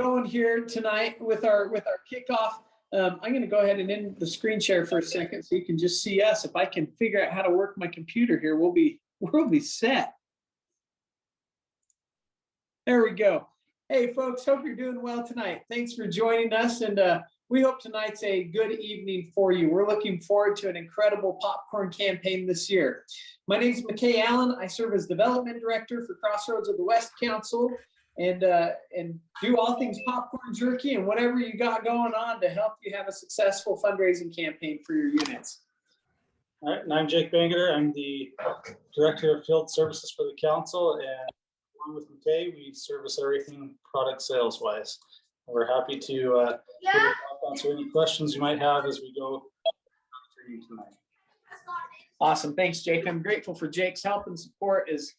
going here tonight with our kickoff. I'm going to go ahead and end the screen share for a second so you can just see us. If I can figure out how to work my computer here, we'll be set. There we go. Hey folks, hope you're doing well tonight. Thanks for joining us, and we hope tonight's a good evening for you. We're looking forward to an incredible popcorn campaign this year. My name is McKay Allen. I serve as Development Director for Crossroads of the West Council, and do all things popcorn jerky and whatever you got going on to help you have a successful fundraising campaign for your units. All right, and I'm Jake Bangeter. I'm the Director of Field Services for the Council, and along with McKay, we service everything product sales wise. We're happy to answer any questions you might have as we go through tonight. Awesome, thanks, Jake. I'm grateful for Jake's help and support. It's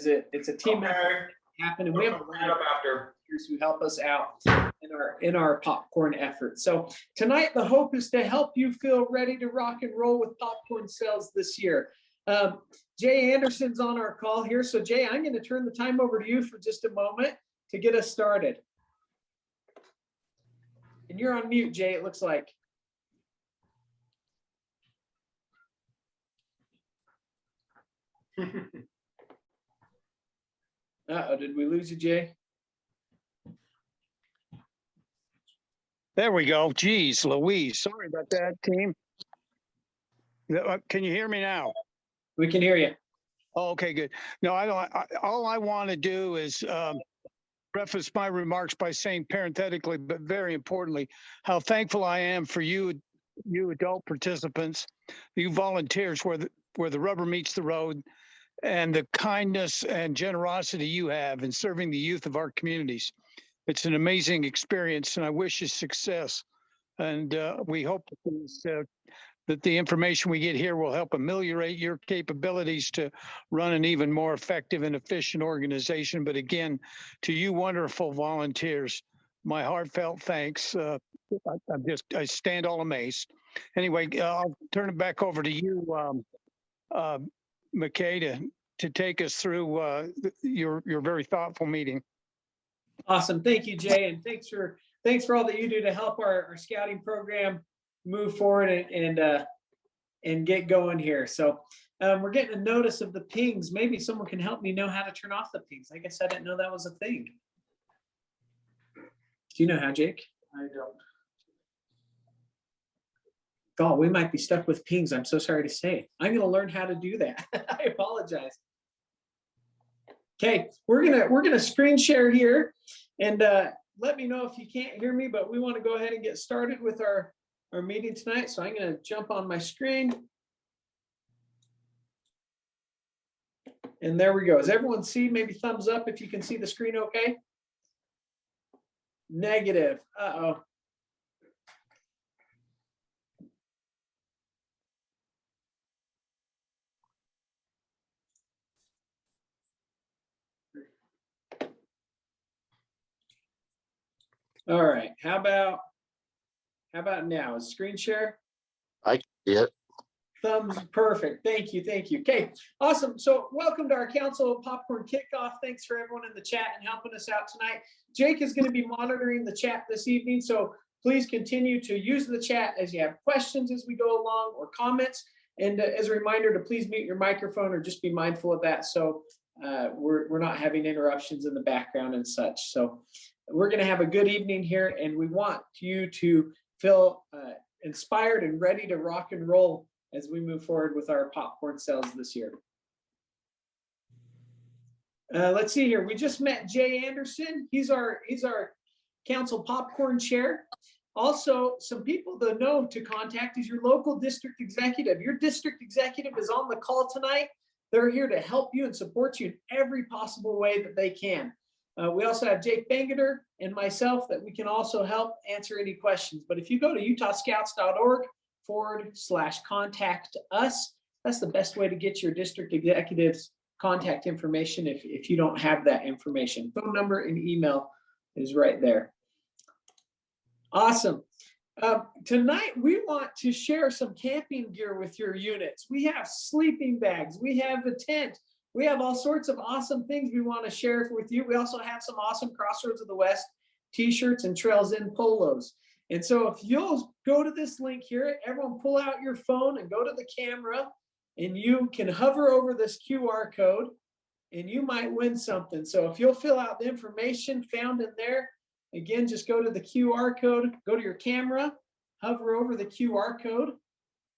a team effort happen, and we have a lot of volunteers who help us out in our popcorn effort. So tonight, the hope is to help you feel ready to rock and roll with popcorn sales this year. Jay Anderson's on our call here. So Jay, I'm going to turn the time over to you for just a moment to get us started. And you're on mute, Jay, it looks like. Uh-oh, did we lose you, Jay? There we go. Geez, Louise, sorry about that, team. Can you hear me now? We can hear you. Oh, okay, good. No, I don't. All I want to do is preface my remarks by saying parenthetically, but very importantly, how thankful I am for you adult participants, you volunteers where the rubber meets the road, and the kindness and generosity you have in serving the youth of our communities. It's an amazing experience, and I wish you success. And we hope that the information we get here will help ameliorate your capabilities to run an even more effective and efficient organization. But again, to you wonderful volunteers, my heartfelt thanks. I stand all amazed. Anyway, I'll turn it back over to you, McKay, to take us through your very thoughtful meeting. Awesome, thank you, Jay, and thanks for all that you do to help our scouting program move forward and get going here. So we're getting a notice of the pings. Maybe someone can help me know how to turn off the pings. I guess I didn't know that was a thing. Do you know how, Jake? I don't. God, we might be stuck with pings. I'm so sorry to say. I'm going to learn how to do that. I apologize. Okay, we're gonna screen share here, and let me know if you can't hear me. But we want to go ahead and get started with our meeting tonight. So I'm going to jump on my screen, and there we go. Does everyone see? Maybe thumbs up if you can see the screen. Okay. Negative. Uh-oh. All right, how about now? Is screen share? I can see it. Thumbs, perfect. Thank you. Okay, awesome. So welcome to our Council Popcorn Kickoff. Thanks for everyone in the chat and helping us out tonight. Jake is going to be monitoring the chat this evening, so please continue to use the chat as you have questions as we go along or comments. And as a reminder to please mute your microphone or just be mindful of that, so we're not having interruptions in the background and such. So we're going to have a good evening here, and we want you to feel inspired and ready to rock and roll as we move forward with our popcorn sales this year. Let's see here. We just met Jay Anderson. He's our council popcorn chair. Also, some people to know to contact is your local district executive. Your district executive is on the call tonight. They're here to help you and support you in every possible way that they can. We also have Jake Bangeter and myself that we can also help answer any questions. But if you go to utahscouts.org/contact us, that's the best way to get your district executive's contact information if you don't have that information. Phone number and email is right there. Awesome. Tonight, we want to share some camping gear with your units. We have sleeping bags. We have a tent. We have all sorts of awesome things we want to share with you. We also have some awesome Crossroads of the West t-shirts, and Trails In polos. And so if you'll go to this link here, everyone pull out your phone and go to the camera, and you can hover over this QR code and you might win something. So if you'll fill out the information found in there, again, just go to the QR code, go to your camera, hover over the QR code,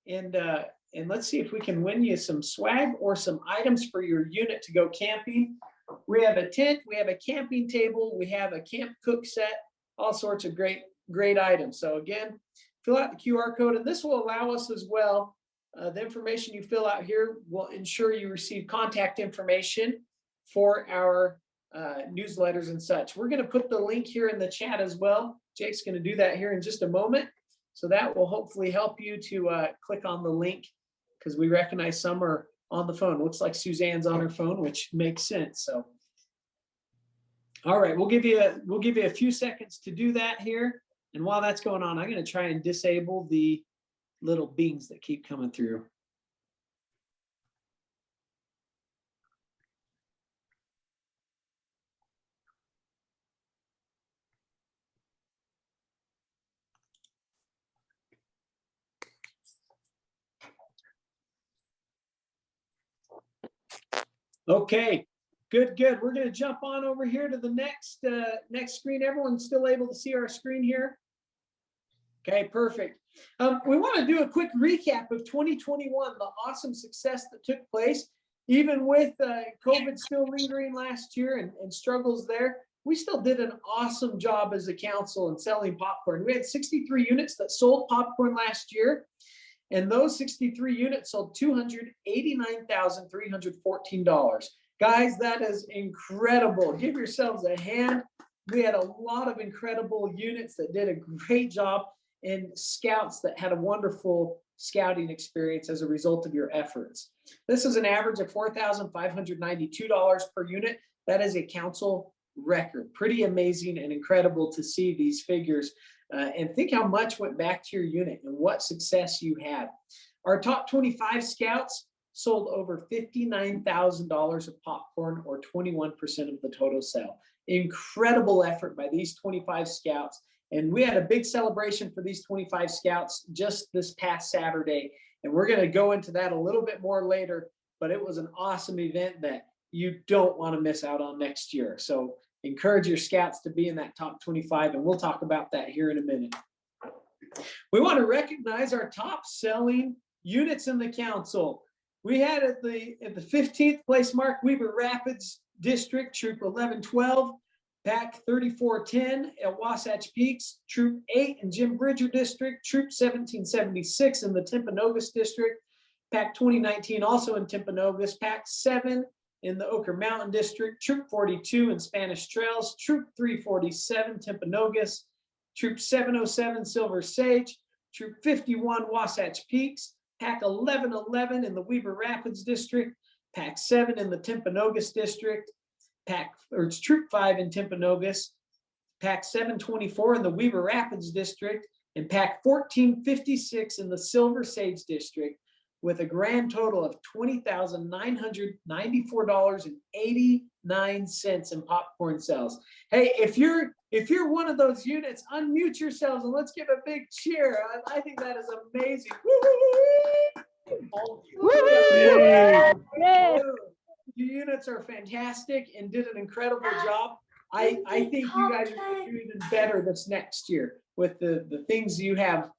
and let's see if we can win you some swag or some items for your unit to go camping. We have a tent, we have a camping table, we have a camp cook set, all sorts of great items. So again, fill out the QR code, and this will allow us as well. The information you fill out here will ensure you receive contact information for our newsletters and such. We're going to put the link here in the chat as well. Jake's going to do that here in just a moment. So that will hopefully help you to click on the link, because we recognize some are on the phone. Looks like Suzanne's on her phone, which makes sense. So, all right, we'll give you a few seconds to do that here. And while that's going on, I'm going to try and disable the little beans that keep coming through. Okay, good. We're going to jump on over here to the next screen. Everyone's still able to see our screen here? Okay, perfect. We want to do a quick recap of 2021, the awesome success that took place. Even with COVID still lingering last year and struggles there, we still did an awesome job as a council in selling popcorn. We had 63 units that sold popcorn last year, and those 63 units sold $289,314. Guys, that is incredible. Give yourselves a hand. We had a lot of incredible units that did a great job, and scouts that had a wonderful scouting experience as a result of your efforts. This is an average of $4,592 per unit. That is a council record. Pretty amazing and incredible to see these figures. And think how much went back to your unit and what success you had. Our top 25 scouts sold over $59,000 of popcorn, or 21% of the total sale. Incredible effort by these 25 scouts. And we had a big celebration for these 25 scouts just this past Saturday. And we're going to go into that a little bit more later, but it was an awesome event that you don't want to miss out on next year. So encourage your scouts to be in that top 25, and we'll talk about that here in a minute. We want to recognize our top selling units in the council. We had at the 15th place mark, Weber Rapids District, Troop 1112. Pack 3410 at Wasatch Peaks, Troop 8 in Jim Bridger District, Troop 1776 in the Timpanogos District, Pack 2019 also in Timpanogos, Pack 7 in the Oquirrh Mountain District, Troop 42 in Spanish Trails, Troop 347 Timpanogos, Troop 707 Silver Sage, Troop 51 Wasatch Peaks, Pack 1111 in the Weber Rapids District, Pack 7 in the Timpanogos District, it's Troop 5 in Timpanogos, Pack 724 in the Weber Rapids District, and Pack 1456 in the Silver Sage District, with a grand total of $20,994.89 in popcorn sales. Hey, if you're one of those units, unmute yourselves and let's give a big cheer. I think that is amazing. You units are fantastic and did an incredible job. I think you guys are going to do even better this next year with the things you have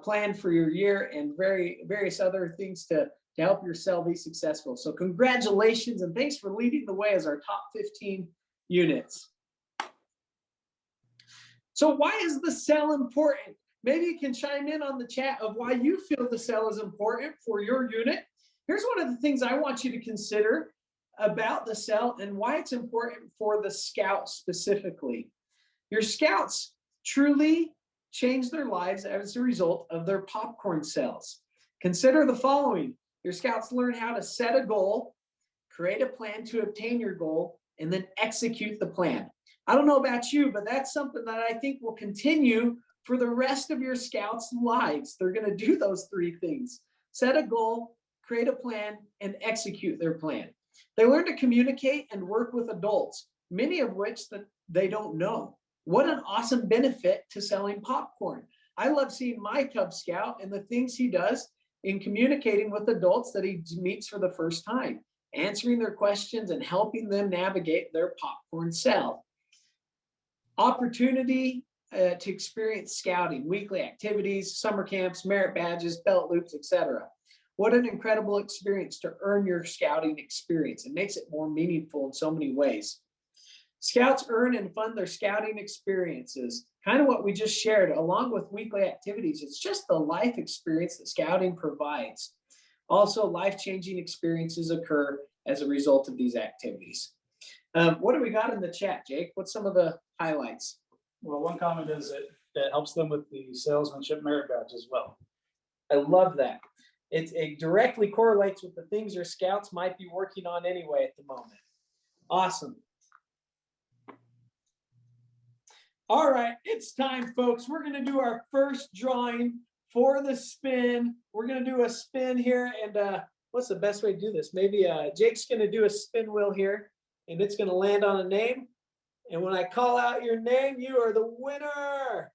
planned for your year, and various other things to help your cell be successful. So congratulations, and thanks for leading the way as our top 15 units. So why is the cell important? Maybe you can chime in on the chat of why you feel the cell is important for your unit. Here's one of the things I want you to consider about the cell and why it's important for the scouts specifically. Your scouts truly change their lives as a result of their popcorn sales. Consider the following. Your scouts learn how to set a goal, create a plan to obtain your goal, and then execute the plan. I don't know about you, but that's something that I think will continue for the rest of your scouts' lives. They're going to do those three things: set a goal, create a plan, and execute their plan. They learn to communicate and work with adults, many of which that they don't know. What an awesome benefit to selling popcorn. I love seeing my Cub Scout and the things he does in communicating with adults that he meets for the first time, answering their questions and helping them navigate their popcorn sale. Opportunity to experience scouting, weekly activities, summer camps, merit badges, belt loops, etc. What an incredible experience to earn your scouting experience. It makes it more meaningful in so many ways. Scouts earn and fund their scouting experiences, kind of what we just shared, along with weekly activities. It's just the life experience that scouting provides. Also, life-changing experiences occur as a result of these activities. What do we got in the chat, Jake? What's some of the highlights? Well, one comment is it helps them with the salesmanship merit badge as well. I love that. It directly correlates with the things your scouts might be working on anyway at the moment. Awesome. All right, it's time, folks. We're going to do our first drawing for the spin. We're going to do a spin here. And what's the best way to do this? Maybe Jake's going to do a spin wheel here, and it's going to land on a name. And when I call out your name, you are the winner.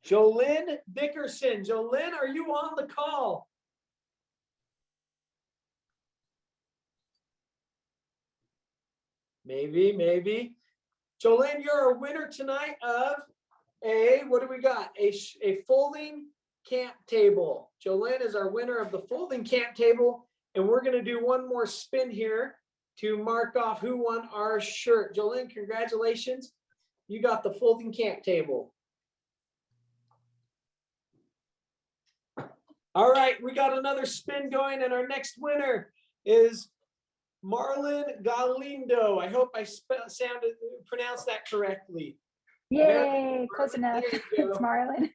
Jolynn Dickerson. Jolynn, are you on the call? Maybe. Jolynn, you're a winner tonight of what do we got? A folding camp table. Jolynn is our winner of the folding camp table. And we're going to do one more spin here to mark off who won our shirt. Jolynn, congratulations. You got the folding camp table. All right, we got another spin going, and our next winner is Marlon Galindo. I hope I pronounced that correctly. Yay, close enough. It's Marlon.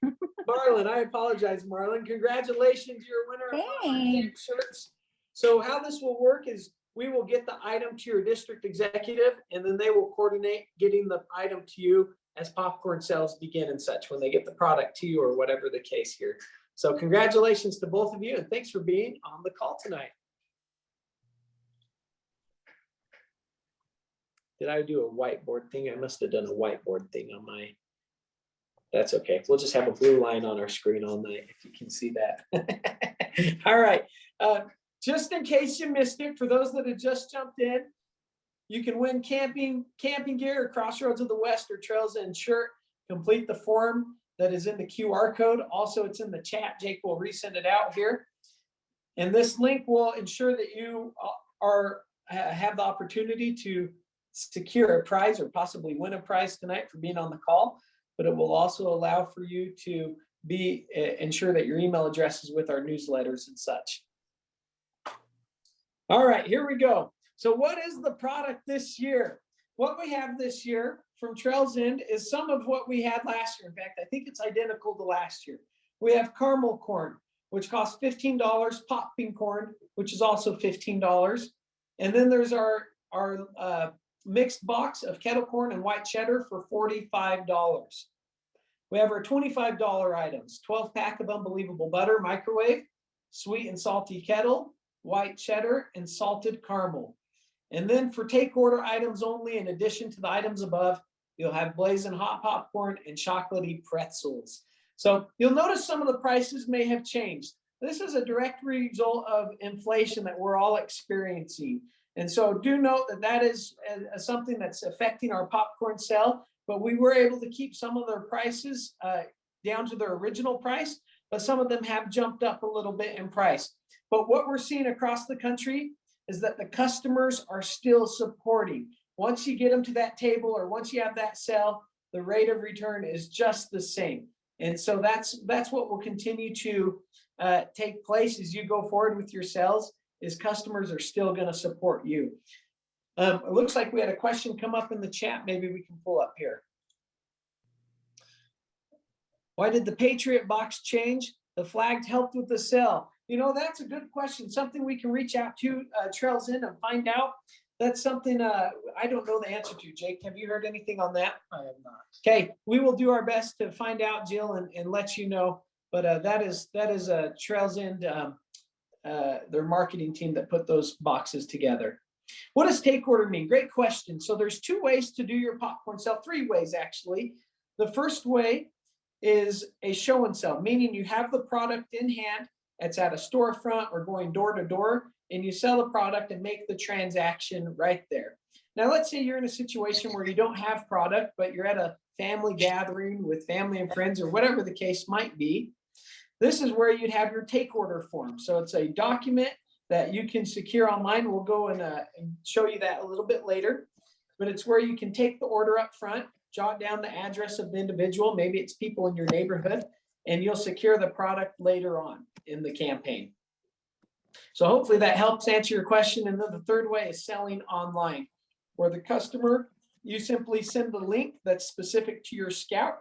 Marlon, I apologize, Marlon. Congratulations, you're a winner of our shirts. So how this will work is we will get the item to your district executive, and then they will coordinate getting the item to you as popcorn sales begin and such when they get the product to you or whatever the case here. So congratulations to both of you, and thanks for being on the call tonight. Did I do a whiteboard thing? I must have done a whiteboard thing on my, that's okay. We'll just have a blue line on our screen all night if you can see that. All right. Just in case you missed it, for those that have just jumped in, you can win camping gear, Crossroads of the West or Trails End shirt. Complete the form that is in the QR code. Also, it's in the chat. Jake will resend it out here. And this link will ensure that you have the opportunity to secure a prize or possibly win a prize tonight for being on the call. But it will also allow for you to ensure that your email address is with our newsletters and such. All right, here we go. So what is the product this year? What we have this year from Trails End is some of what we had last year. In fact, I think it's identical to last year. We have caramel corn, which costs $15, popping corn, which is also $15. And then there's our mixed box of kettle corn and white cheddar for $45. We have our $25 items, 12-pack of Unbelievable Butter, microwave, sweet and salty kettle, white cheddar, and salted caramel. And then for take order items only, in addition to the items above, you'll have blazing hot popcorn and chocolatey pretzels. So you'll notice some of the prices may have changed. This is a direct result of inflation that we're all experiencing. And so do note that that is something that's affecting our popcorn sale, but we were able to keep some of their prices down to their original price, but some of them have jumped up a little bit in price. But what we're seeing across the country is that the customers are still supporting. Once you get them to that table or once you have that sale, the rate of return is just the same. And so that's what will continue to take place as you go forward with your sales, is customers are still going to support you. It looks like we had a question come up in the chat. Maybe we can pull up here. Why did the Patriot box change? The flag helped with the sale. You know, that's a good question. Something we can reach out to Trails End and find out. That's something I don't know the answer to. Jake, have you heard anything on that? I have not. Okay, we will do our best to find out, Jill, and let you know. But that is a Trails End, their marketing team that put those boxes together. What does take order mean? Great question. So there's 2 ways to do your popcorn sale, 3 ways actually. The first way is a show and sell, meaning you have the product in hand. It's at a storefront or going door to door, and you sell the product and make the transaction right there. Now, let's say you're in a situation where you don't have product, but you're at a family gathering with family and friends or whatever the case might be. This is where you'd have your take order form. So it's a document that you can secure online. We'll go and show you that a little bit later, but it's where you can take the order up front, jot down the address of the individual, maybe it's people in your neighborhood, and you'll secure the product later on in the campaign. So hopefully that helps answer your question. And then the third way is selling online, where the customer, you simply send the link that's specific to your scout.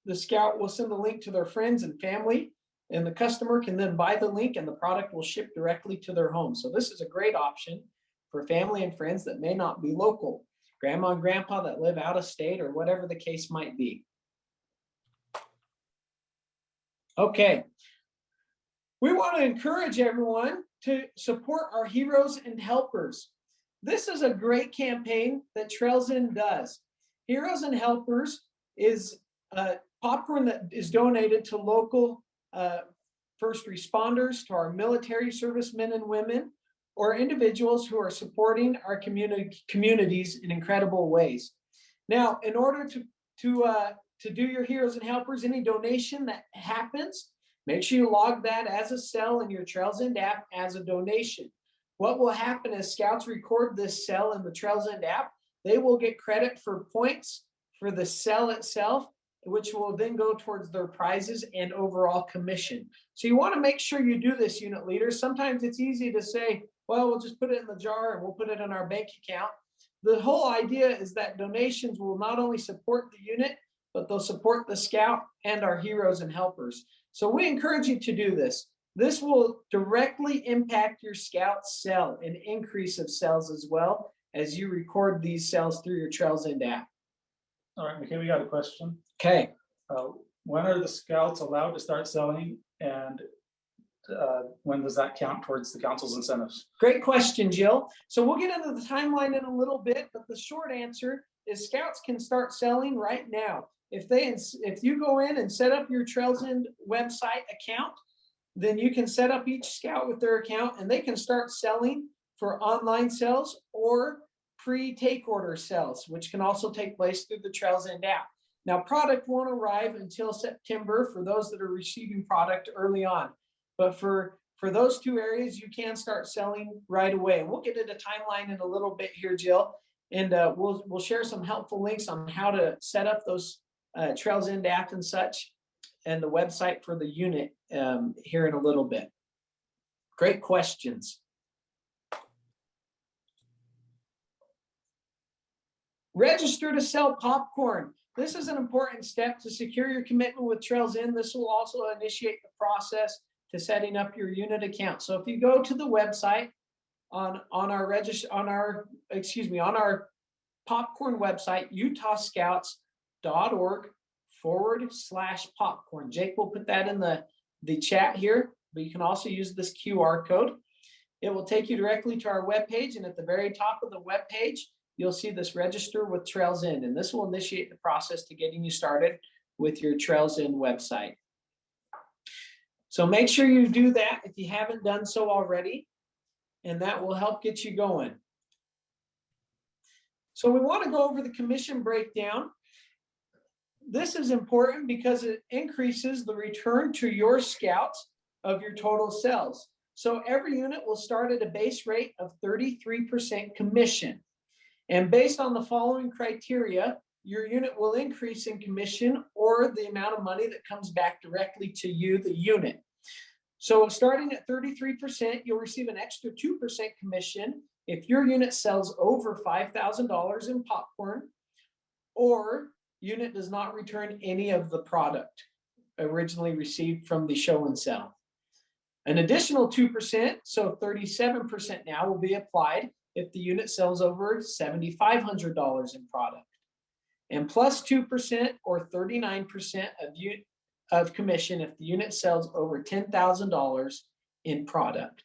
The scout will send the link to their friends and family, and the customer can then buy the link and the product will ship directly to their home. So this is a great option for family and friends that may not be local, grandma and grandpa that live out of state or whatever the case might be. Okay. We want to encourage everyone to support our heroes and helpers. This is a great campaign that Trails In does. Heroes and Helpers is popcorn that is donated to local first responders, to our military servicemen and women, or individuals who are supporting our communities in incredible ways. Now, in order to do your Heroes and Helpers, any donation that happens, make sure you log that as a sell in your Trails End app as a donation. What will happen is scouts record this sell in the Trails End app. They will get credit for points for the sell itself, which will then go towards their prizes and overall commission. So you want to make sure you do this, unit leaders. Sometimes it's easy to say, well, we'll just put it in the jar and we'll put it in our bank account. The whole idea is that donations will not only support the unit, but they'll support the scout and our heroes and helpers. So we encourage you to do this. This will directly impact your scout sell, an increase of sales as well as you record these sales through your Trails End app. All right, McKay, we got a question. Okay. When are the scouts allowed to start selling, and when does that count towards the council's incentives? Great question, Jill. So we'll get into the timeline in a little bit, but the short answer is scouts can start selling right now. If you go in and set up your Trails End website account, then you can set up each scout with their account and they can start selling for online sales or pre-take order sales, which can also take place through the Trails End app. Now, product won't arrive until September for those that are receiving product early on. But for those 2 areas, you can start selling right away. And we'll get into timeline in a little bit here, Jill. And we'll share some helpful links on how to set up those Trails End app and such, and the website for the unit here in a little bit. Great questions. Register to sell popcorn. This is an important step to secure your commitment with Trails End. This will also initiate the process to setting up your unit account. So if you go to the website on our popcorn website, utahscouts.org/popcorn. Jake will put that in the chat here, but you can also use this QR code. It will take you directly to our webpage, and at the very top of the webpage, you'll see this register with Trails End, and this will initiate the process to getting you started with your Trails End website. So make sure you do that if you haven't done so already, and that will help get you going. So we want to go over the commission breakdown. This is important because it increases the return to your scouts of your total sales. So every unit will start at a base rate of 33% commission. And based on the following criteria, your unit will increase in commission or the amount of money that comes back directly to you, the unit. So starting at 33%, you'll receive an extra 2% commission if your unit sells over $5,000 in popcorn, or unit does not return any of the product originally received from the show and sell. An additional 2%, so 37% now, will be applied if the unit sells over $7,500 in product, and plus 2% or 39% of commission if the unit sells over $10,000 in product.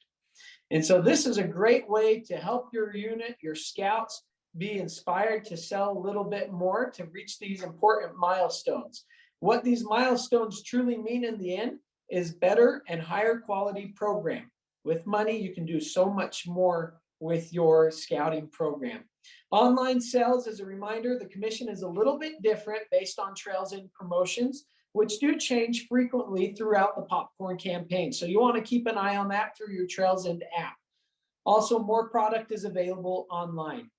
And so this is a great way to help your unit, your scouts, be inspired to sell a little bit more to reach these important milestones. What these milestones truly mean in the end is better and higher quality program. With money, you can do so much more with your scouting program. Online sales, as a reminder, the commission is a little bit different based on trails and promotions, which do change frequently throughout the popcorn campaign. So you want to keep an eye on that through your Trails End app. Also, more product is available online.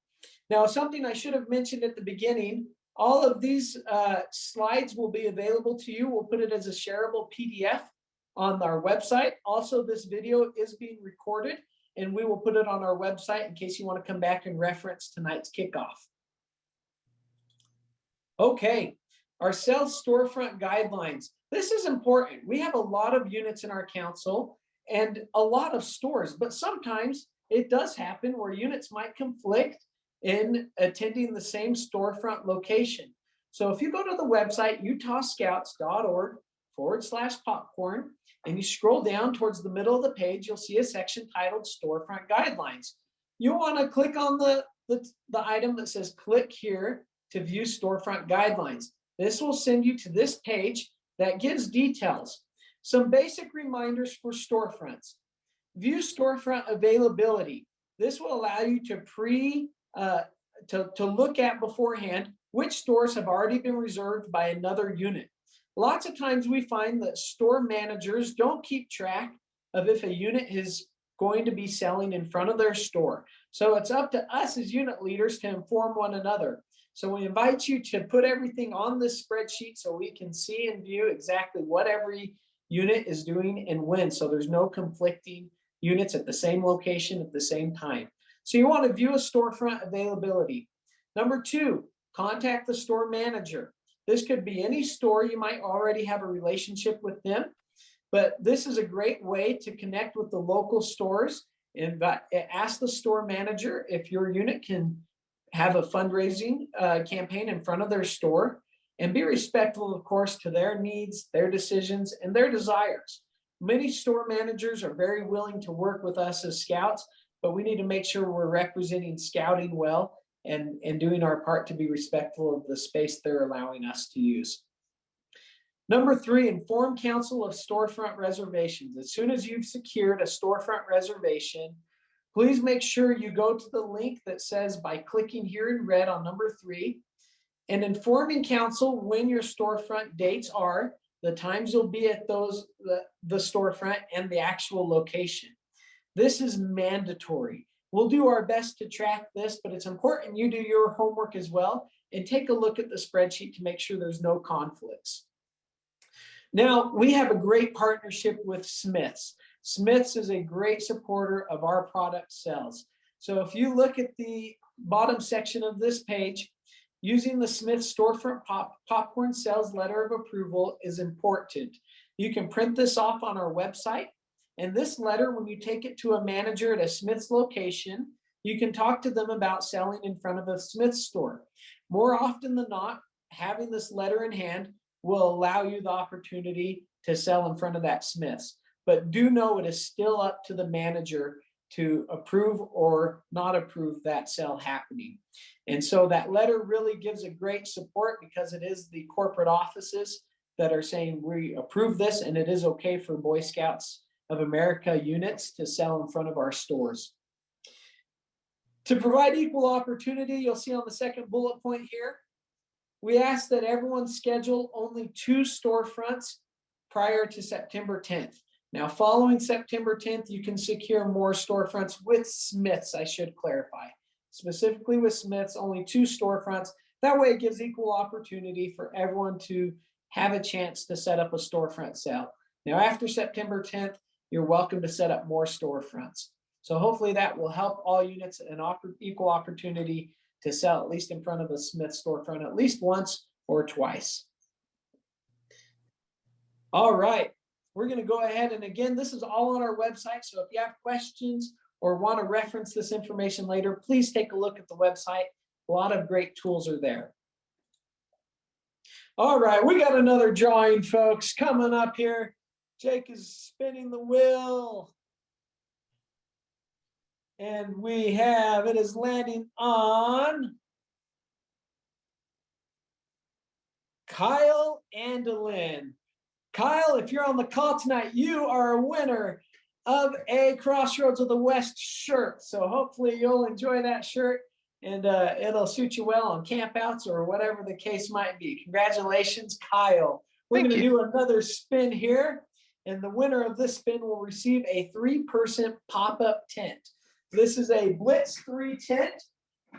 Now, something I should have mentioned at the beginning, all of these slides will be available to you. We'll put it as a shareable PDF on our website. Also, this video is being recorded, and we will put it on our website in case you want to come back and reference tonight's kickoff. Okay, our sales storefront guidelines. This is important. We have a lot of units in our council and a lot of stores, but sometimes it does happen where units might conflict in attending the same storefront location. So if you go to the website, utahscouts.org/popcorn, and you scroll down towards the middle of the page, you'll see a section titled Storefront Guidelines. You want to click on the item that says click here to view Storefront Guidelines. This will send you to this page that gives details. Some basic reminders for storefronts. View storefront availability. This will allow you to look at beforehand which stores have already been reserved by another unit. Lots of times we find that store managers don't keep track of if a unit is going to be selling in front of their store. So it's up to us as unit leaders to inform one another. So we invite you to put everything on this spreadsheet so we can see and view exactly what every unit is doing and when. So there's no conflicting units at the same location at the same time. So you want to view a storefront availability. Number 2, contact the store manager. This could be any store. You might already have a relationship with them, but this is a great way to connect with the local stores and ask the store manager if your unit can have a fundraising campaign in front of their store, and be respectful, of course, to their needs, their decisions, and their desires. Many store managers are very willing to work with us as scouts, but we need to make sure we're representing scouting well and doing our part to be respectful of the space they're allowing us to use. Number 3, inform council of storefront reservations. As soon as you've secured a storefront reservation, please make sure you go to the link that says by clicking here in red on number 3 and informing council when your storefront dates are, the times you'll be at the storefront, and the actual location. This is mandatory. We'll do our best to track this, but it's important you do your homework as well and take a look at the spreadsheet to make sure there's no conflicts. Now, we have a great partnership with Smith's. Smith's is a great supporter of our product sales. So if you look at the bottom section of this page, using the Smith's storefront popcorn sales letter of approval is important. You can print this off on our website. And this letter, when you take it to a manager at a Smith's location, you can talk to them about selling in front of a Smith's store. More often than not, having this letter in hand will allow you the opportunity to sell in front of that Smith's. But do know it is still up to the manager to approve or not approve that sale happening. And so that letter really gives a great support because it is the corporate offices that are saying we approve this and it is okay for Boy Scouts of America units to sell in front of our stores. To provide equal opportunity, you'll see on the second bullet point here, we ask that everyone schedule only 2 storefronts prior to September 10th. Now, following September 10th, you can secure more storefronts with Smith's, I should clarify. Specifically with Smith's, only 2 storefronts. That way it gives equal opportunity for everyone to have a chance to set up a storefront sale. Now, after September 10th, you're welcome to set up more storefronts. So hopefully that will help all units an equal opportunity to sell at least in front of a Smith storefront at least once or twice. All right, we're going to go ahead, and again, this is all on our website. So if you have questions or want to reference this information later, please take a look at the website. A lot of great tools are there. All right, we got another drawing, folks, coming up here. Jake is spinning the wheel. And we have, it is landing on Kyle Andelin. Kyle, if you're on the call tonight, you are a winner of a Crossroads of the West shirt. So hopefully you'll enjoy that shirt, and it'll suit you well on campouts or whatever the case might be. Congratulations, Kyle. We're going to do another spin here, and the winner of this spin will receive a 3-person pop-up tent. This is a Blitz 3 tent,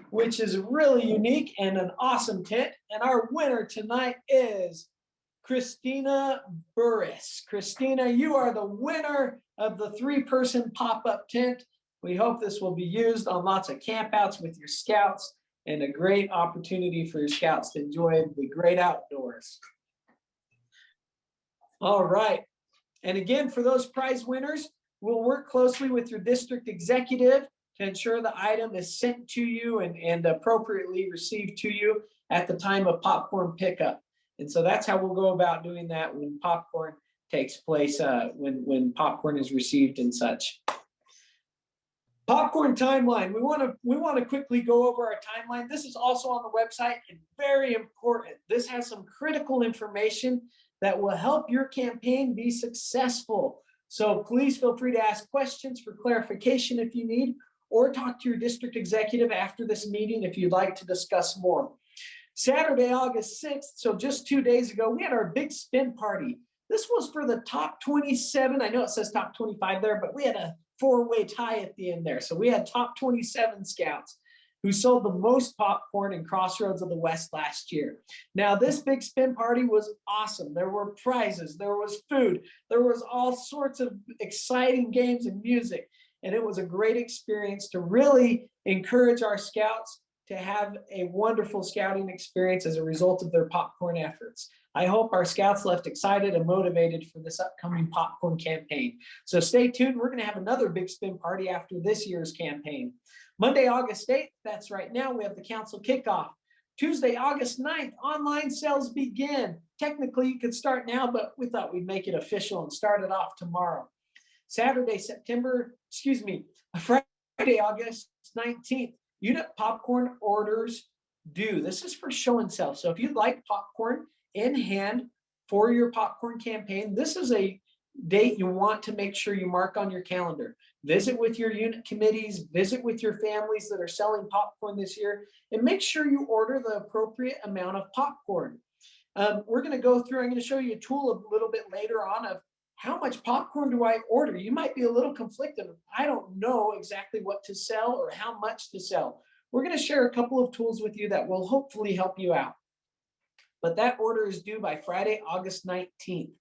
which is really unique and an awesome tent. And our winner tonight is Christina Burris. Christina, you are the winner of the 3-person pop-up tent. We hope this will be used on lots of campouts with your scouts, and a great opportunity for your scouts to enjoy the great outdoors. All right. And again, for those prize winners, we'll work closely with your district executive to ensure the item is sent to you and appropriately received to you at the time of popcorn pickup. And so that's how we'll go about doing that when popcorn takes place, when popcorn is received and such. Popcorn timeline. We want to quickly go over our timeline. This is also on the website and very important. This has some critical information that will help your campaign be successful. So please feel free to ask questions for clarification if you need, or talk to your district executive after this meeting if you'd like to discuss more. Saturday, August 6th, so just 2 days ago, we had our big spin party. This was for the top 27. I know it says top 25 there, but we had a 4-way tie at the end there. So we had top 27 scouts who sold the most popcorn in Crossroads of the West last year. Now, this big spin party was awesome. There were prizes, there was food, there was all sorts of exciting games and music. And it was a great experience to really encourage our scouts to have a wonderful scouting experience as a result of their popcorn efforts. I hope our scouts left excited and motivated for this upcoming popcorn campaign. So stay tuned. We're going to have another big spin party after this year's campaign. Monday, August 8th, that's right now, we have the council kickoff. Tuesday, August 9th, online sales begin. Technically, you could start now, but we thought we'd make it official and start it off tomorrow. Friday, August 19th, unit popcorn orders due. This is for show and sell. So if you'd like popcorn in hand for your popcorn campaign, this is a date you want to make sure you mark on your calendar. Visit with your unit committees, visit with your families that are selling popcorn this year, and make sure you order the appropriate amount of popcorn. We're going to go through, I'm going to show you a tool a little bit later on of how much popcorn do I order? You might be a little conflicted. I don't know exactly what to sell or how much to sell. We're going to share a couple of tools with you that will hopefully help you out. But that order is due by Friday, August 19th.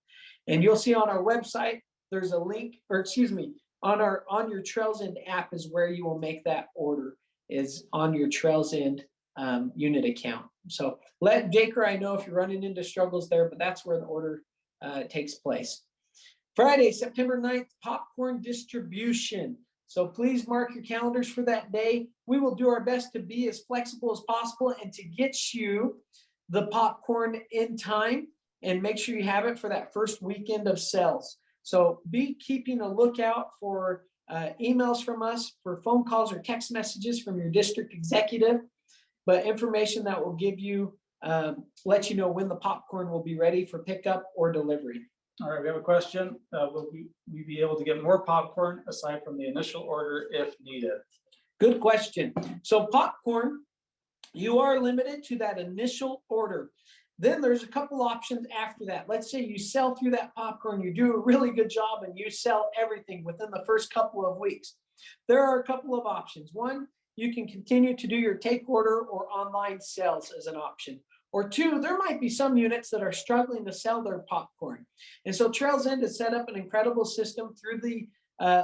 And you'll see on our website, there's a link, or excuse me, on your Trails End app is where you will make that order, is on your Trails End unit account. So let Jake or I know if you're running into struggles there, but that's where the order takes place. Friday, September 9th, popcorn distribution. So please mark your calendars for that day. We will do our best to be as flexible as possible and to get you the popcorn in time and make sure you have it for that first weekend of sales. So be keeping a lookout for emails from us, for phone calls or text messages from your district executive, but information that will give you, let you know when the popcorn will be ready for pickup or delivery. All right, we have a question. Will we be able to get more popcorn aside from the initial order if needed? Good question. So popcorn, you are limited to that initial order. Then there's a couple options after that. Let's say you sell through that popcorn, you do a really good job and you sell everything within the first couple of weeks. There are a couple of options. One, you can continue to do your take order or online sales as an option. Or two, there might be some units that are struggling to sell their popcorn. And so Trails End has set up an incredible system through the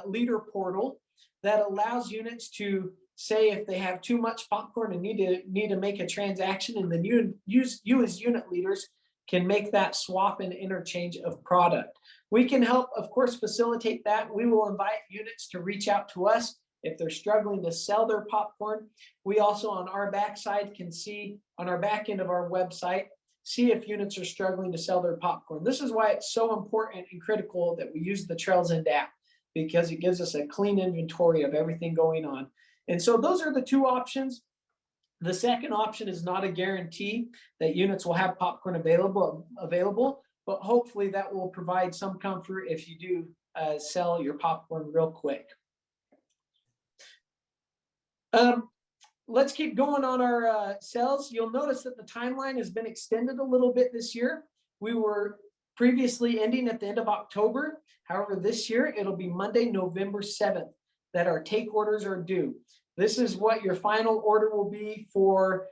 leader portal that allows units to say if they have too much popcorn and need to make a transaction, and then you as unit leaders can make that swap and interchange of product. We can help, of course, facilitate that. We will invite units to reach out to us if they're struggling to sell their popcorn. We also on our backside can see on our back end of our website, see if units are struggling to sell their popcorn. This is why it's so important and critical that we use the Trails End app, because it gives us a clean inventory of everything going on. And so those are the two options. The second option is not a guarantee that units will have popcorn available, but hopefully that will provide some comfort if you do sell your popcorn real quick. Let's keep going on our sales. You'll notice that the timeline has been extended a little bit this year. We were previously ending at the end of October. However, this year it'll be Monday, November 7th that our take orders are due. This is what your final order will be for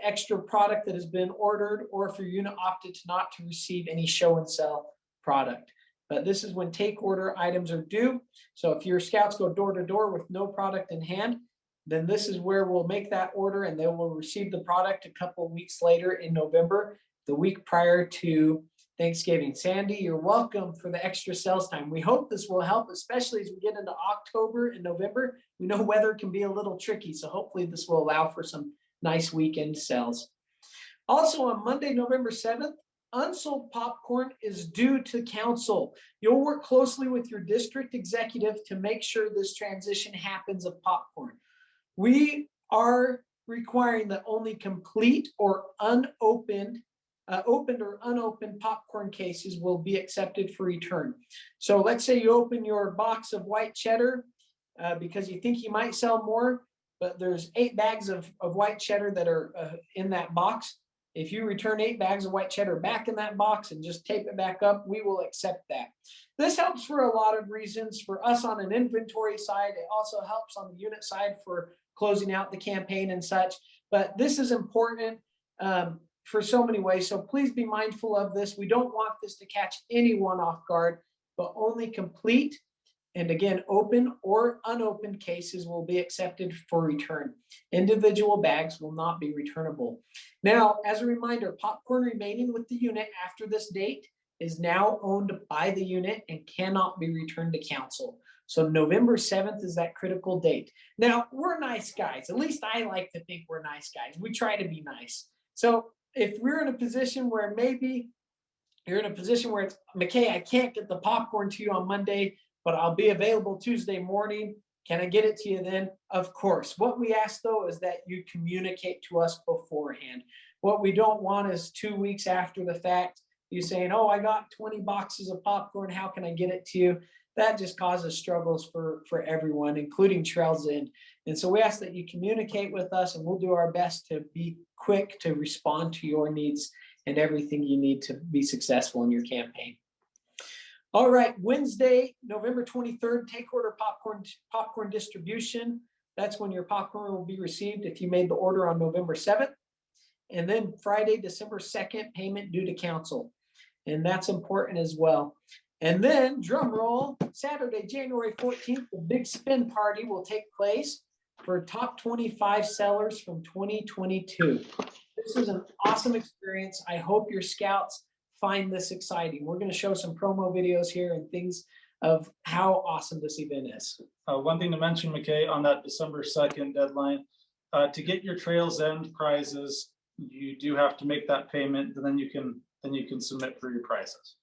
extra product that has been ordered, or if your unit opted not to receive any show and sell product. But this is when take order items are due. So if your scouts go door to door with no product in hand, then this is where we'll make that order and they will receive the product a couple of weeks later in November, the week prior to Thanksgiving. Sandy, you're welcome for the extra sales time. We hope this will help, especially as we get into October and November. We know weather can be a little tricky, so hopefully this will allow for some nice weekend sales. Also on Monday, November 7th, unsold popcorn is due to council. You'll work closely with your district executive to make sure this transition happens of popcorn. We are requiring that only complete or unopened, opened or unopened popcorn cases will be accepted for return. So let's say you open your box of white cheddar because you think you might sell more, but there's 8 bags of white cheddar that are in that box. If you return 8 bags of white cheddar back in that box and just tape it back up, we will accept that. This helps for a lot of reasons. For us on an inventory side, it also helps on the unit side for closing out the campaign and such. But this is important for so many ways. So please be mindful of this. We don't want this to catch anyone off guard, but only complete and again, open or unopened cases will be accepted for return. Individual bags will not be returnable. Now, as a reminder, popcorn remaining with the unit after this date is now owned by the unit and cannot be returned to council. So November 7th is that critical date. Now, we're nice guys. At least I like to think we're nice guys. We try to be nice. So if we're in a position where maybe you're in a position where it's, McKay, I can't get the popcorn to you on Monday, but I'll be available Tuesday morning. Can I get it to you then? Of course. What we ask though is that you communicate to us beforehand. What we don't want is 2 weeks after the fact, you saying, oh, I got 20 boxes of popcorn. How can I get it to you? That just causes struggles for everyone, including Trails End. And so we ask that you communicate with us and we'll do our best to be quick to respond to your needs and everything you need to be successful in your campaign. All right, Wednesday, November 23rd, take order popcorn distribution. That's when your popcorn will be received if you made the order on November 7th. And then Friday, December 2nd, payment due to council. And that's important as well. And then, drum roll, Saturday, January 14th, the big spin party will take place for top 25 sellers from 2022. This is an awesome experience. I hope your scouts find this exciting. We're going to show some promo videos here and things of how awesome this event is. One thing to mention, McKay, on that December 2nd deadline, to get your Trails End prizes, you do have to make that payment, and then you can submit for your prizes.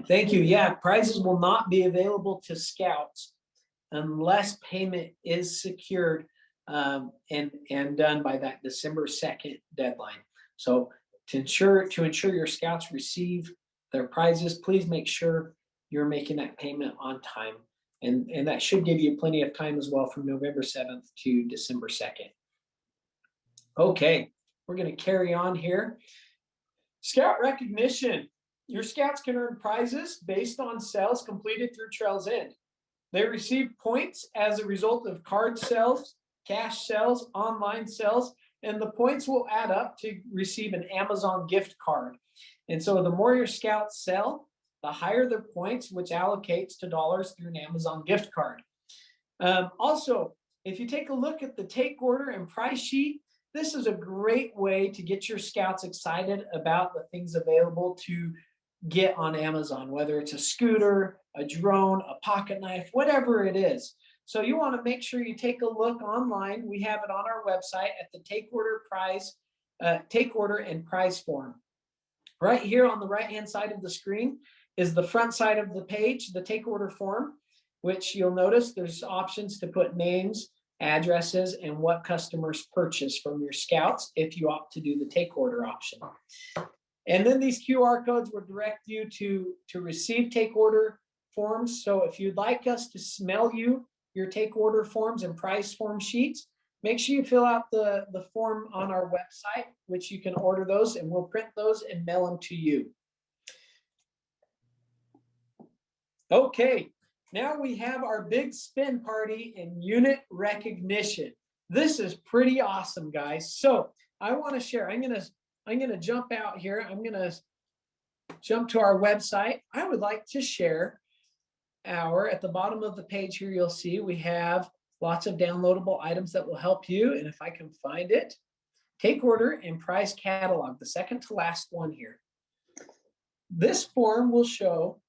Thank you. Yeah, prizes will not be available to scouts unless payment is secured and done by that December 2nd deadline. So to ensure your scouts receive their prizes, please make sure you're making that payment on time. And that should give you plenty of time as well from November 7th to December 2nd. Okay, we're going to carry on here. Scout recognition. Your scouts can earn prizes based on sales completed through Trails End. They receive points as a result of card sales, cash sales, online sales, and the points will add up to receive an Amazon gift card. And so the more your scouts sell, the higher their points, which allocates to dollars through an Amazon gift card. Also, if you take a look at the take order and price sheet, this is a great way to get your scouts excited about the things available to get on Amazon, whether it's a scooter, a drone, a pocket knife, whatever it is. So you want to make sure you take a look online. We have it on our website at the take order and prize form. Right here on the right-hand side of the screen is the front side of the page, the take order form. which you'll notice there's options to put names, addresses, and what customers purchase from your scouts if you opt to do the take order option. And then these QR codes will direct you to receive take order forms. So if you'd like us to smell you your take order forms and price form sheets, make sure you fill out the form on our website, which you can order those, and we'll print those and mail them to you. Okay, now we have our big spin party and unit recognition. This is pretty awesome, guys. So I want to share. I'm gonna jump out here. I'm gonna jump to our website. I would like to share at the bottom of the page here, you'll see we have lots of downloadable items that will help you. And if I can find it, take order and price catalog, the second to last one here. This form will show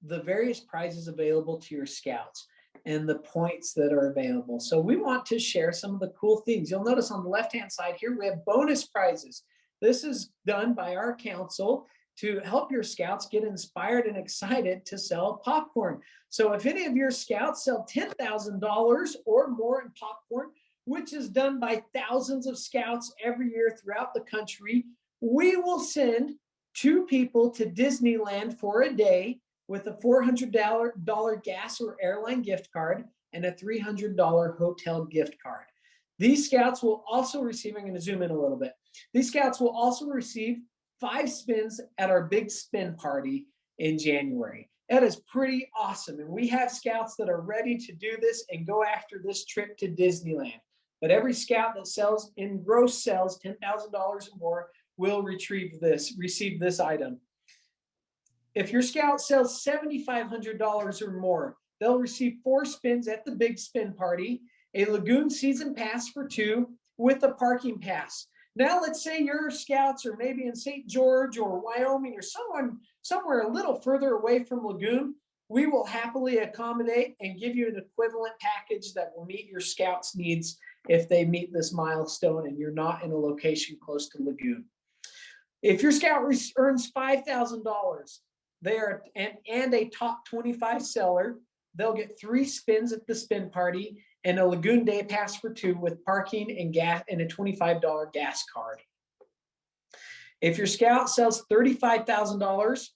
the various prizes available to your scouts and the points that are available. So we want to share some of the cool things. You'll notice on the left-hand side here, we have bonus prizes. This is done by our council to help your scouts get inspired and excited to sell popcorn. So if any of your scouts sell $10,000 or more in popcorn, which is done by thousands of scouts every year throughout the country, we will send 2 people to Disneyland for a day with a $400 gas or airline gift card and a $300 hotel gift card. These scouts will also receive, I'm going to zoom in a little bit. These scouts will also receive 5 spins at our big spin party in January. That is pretty awesome. And we have scouts that are ready to do this and go after this trip to Disneyland. But every scout that sells in gross sales $10,000 or more will receive this item. If your scout sells $7,500 or more, they'll receive 4 spins at the big spin party, a lagoon season pass for 2 with a parking pass. Now, let's say your scouts are maybe in St. George or Wyoming or somewhere a little further away from Lagoon. We will happily accommodate and give you an equivalent package that will meet your scouts' needs if they meet this milestone and you're not in a location close to Lagoon. If your scout earns $5,000, and a top 25 seller, they'll get 3 spins at the spin party and a Lagoon day pass for 2 with parking and gas and a $25 gas card. If your scout sells $35,000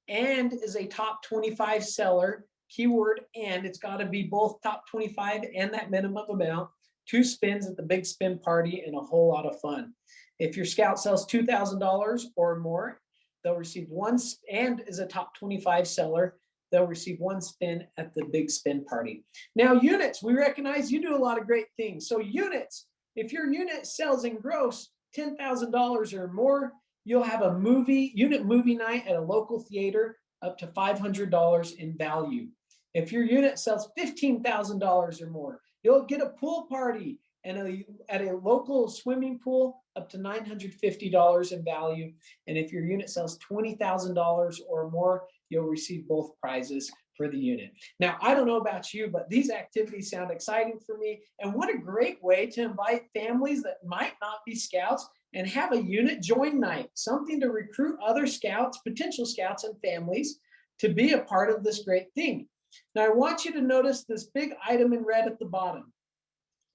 and is a top 25 seller, keyword and, it's got to be both top 25 and that minimum amount, 2 spins at the big spin party and a whole lot of fun. If your scout sells $2,000 or more, they'll receive 1, and is a top 25 seller, they'll receive 1 spin at the big spin party. Now, units, we recognize you do a lot of great things. So units, if your unit sells in gross $10,000 or more, you'll have a unit movie night at a local theater up to $500 in value. If your unit sells $15,000 or more, you'll get a pool party and at a local swimming pool up to $950 in value. And if your unit sells $20,000 or more, you'll receive both prizes for the unit. Now, I don't know about you, but these activities sound exciting for me. And what a great way to invite families that might not be scouts and have a unit join night, something to recruit other scouts, potential scouts and families to be a part of this great thing. Now, I want you to notice this big item in red at the bottom.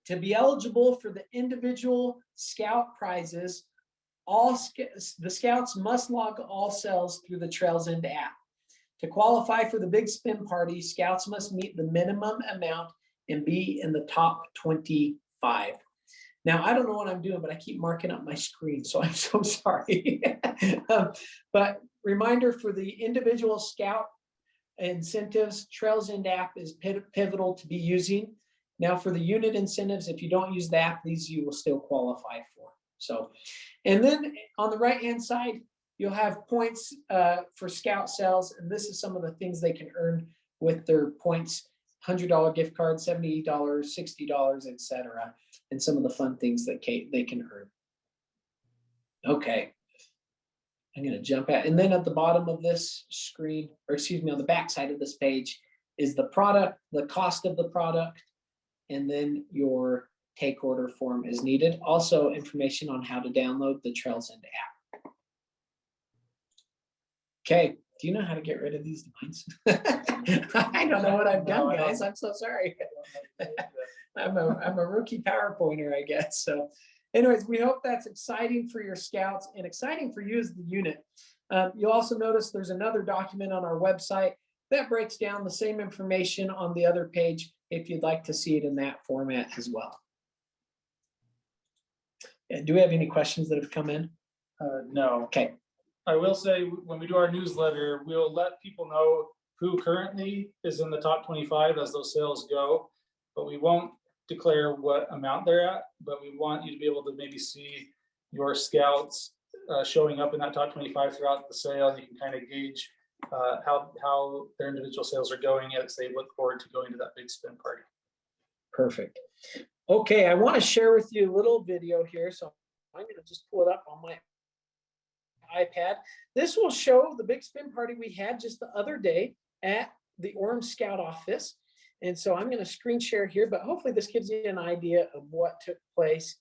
To be eligible for the individual scout prizes, the scouts must log all sales through the Trails End app. To qualify for the big spin party, scouts must meet the minimum amount and be in the top 25. Now, I don't know what I'm doing, but I keep marking up my screen, so I'm so sorry. But reminder for the individual scout incentives, Trails End app is pivotal to be using. Now, for the unit incentives, if you don't use the app, these you will still qualify for. So, and then on the right-hand side, you'll have points for scout sales, and this is some of the things they can earn with their points: $100 gift card, $70, $60, etc., and some of the fun things that they can earn. Okay, I'm going to jump out, and then at the bottom of this screen, or excuse me, on the back side of this page, is the product, the cost of the product, and then your take order form is needed. Also, information on how to download the Trails End app. Okay, Do you know how to get rid of these lines? I don't know what I've done, guys. I'm so sorry. I'm a rookie PowerPointer, I guess. So anyways, we hope that's exciting for your scouts and exciting for you as the unit. You'll also notice there's another document on our website that breaks down the same information on the other page if you'd like to see it in that format as well. And do we have any questions that have come in? No. Okay. I will say, when we do our newsletter, we'll let people know who currently is in the top 25 as those sales go, but we won't declare what amount they're at, but we want you to be able to maybe see your scouts showing up in that top 25 throughout the sale. And you can kind of gauge how their individual sales are going as they look forward to going to that big spin party. Perfect. Okay, I want to share with you a little video here. So I'm going to just pull it up on my iPad. This will show the big spin party we had just the other day at the Orem Scout office. And so I'm going to screen share here, but hopefully this gives you an idea of what took place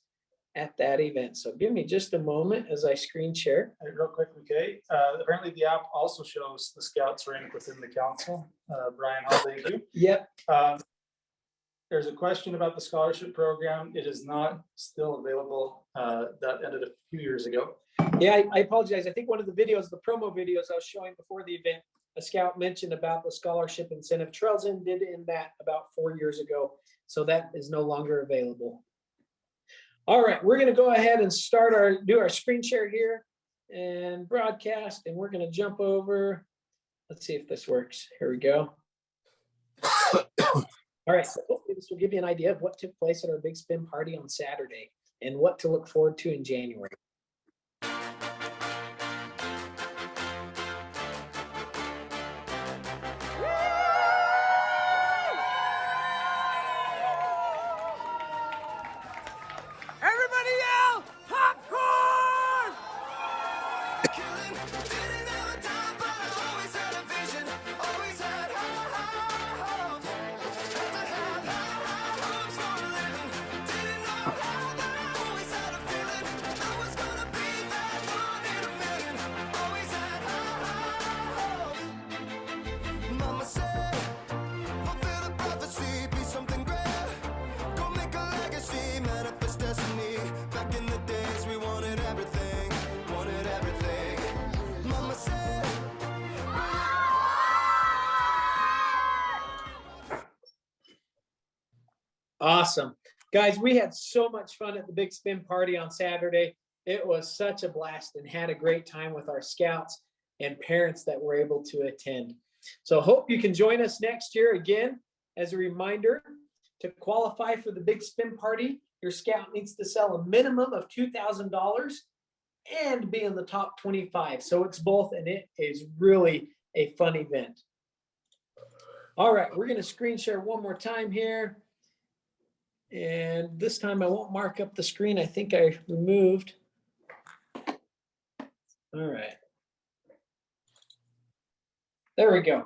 at that event. So give me just a moment as I screen share. Real quick, okay. Apparently the app also shows the scouts rank within the council. Brian, thank you. Yep. There's a question about the scholarship program. It is not still available. That ended a few years ago. Yeah, I apologize. I think one of the videos, the promo videos I was showing before the event, a scout mentioned about the scholarship incentive. Trails In did in that about 4 years ago. So that is no longer available. All right, we're going to go ahead and do our screen share here and broadcast, and we're going to jump over. Let's see if this works. Here we go. All right, so hopefully this will give you an idea of what took place at our big spin party on Saturday and what to look forward to in January. Everybody yell, popcorn! Mama said, fulfill the prophecy, be something great. Go make a legacy, manifest destiny. Back in the days, we wanted everything, wanted everything. Mama said, Awesome. Guys, we had so much fun at the big spin party on Saturday. It was such a blast and had a great time with our scouts and parents that were able to attend. So hope you can join us next year. Again, as a reminder, to qualify for the big spin party, your scout needs to sell a minimum of $2,000 and be in the top 25. So it's both, and it is really a fun event. All right, we're going to screen share one more time here. And this time I won't mark up the screen. I think I removed. All right. There we go.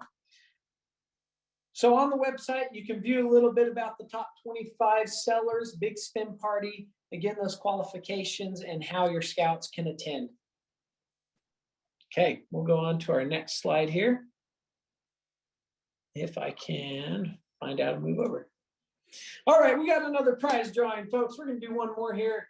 So on the website, you can view a little bit about the top 25 sellers, big spin party, again, those qualifications and how your scouts can attend. Okay, we'll go on to our next slide here. If I can find out and move over. All right, we got another prize drawing, folks. We're going to do one more here.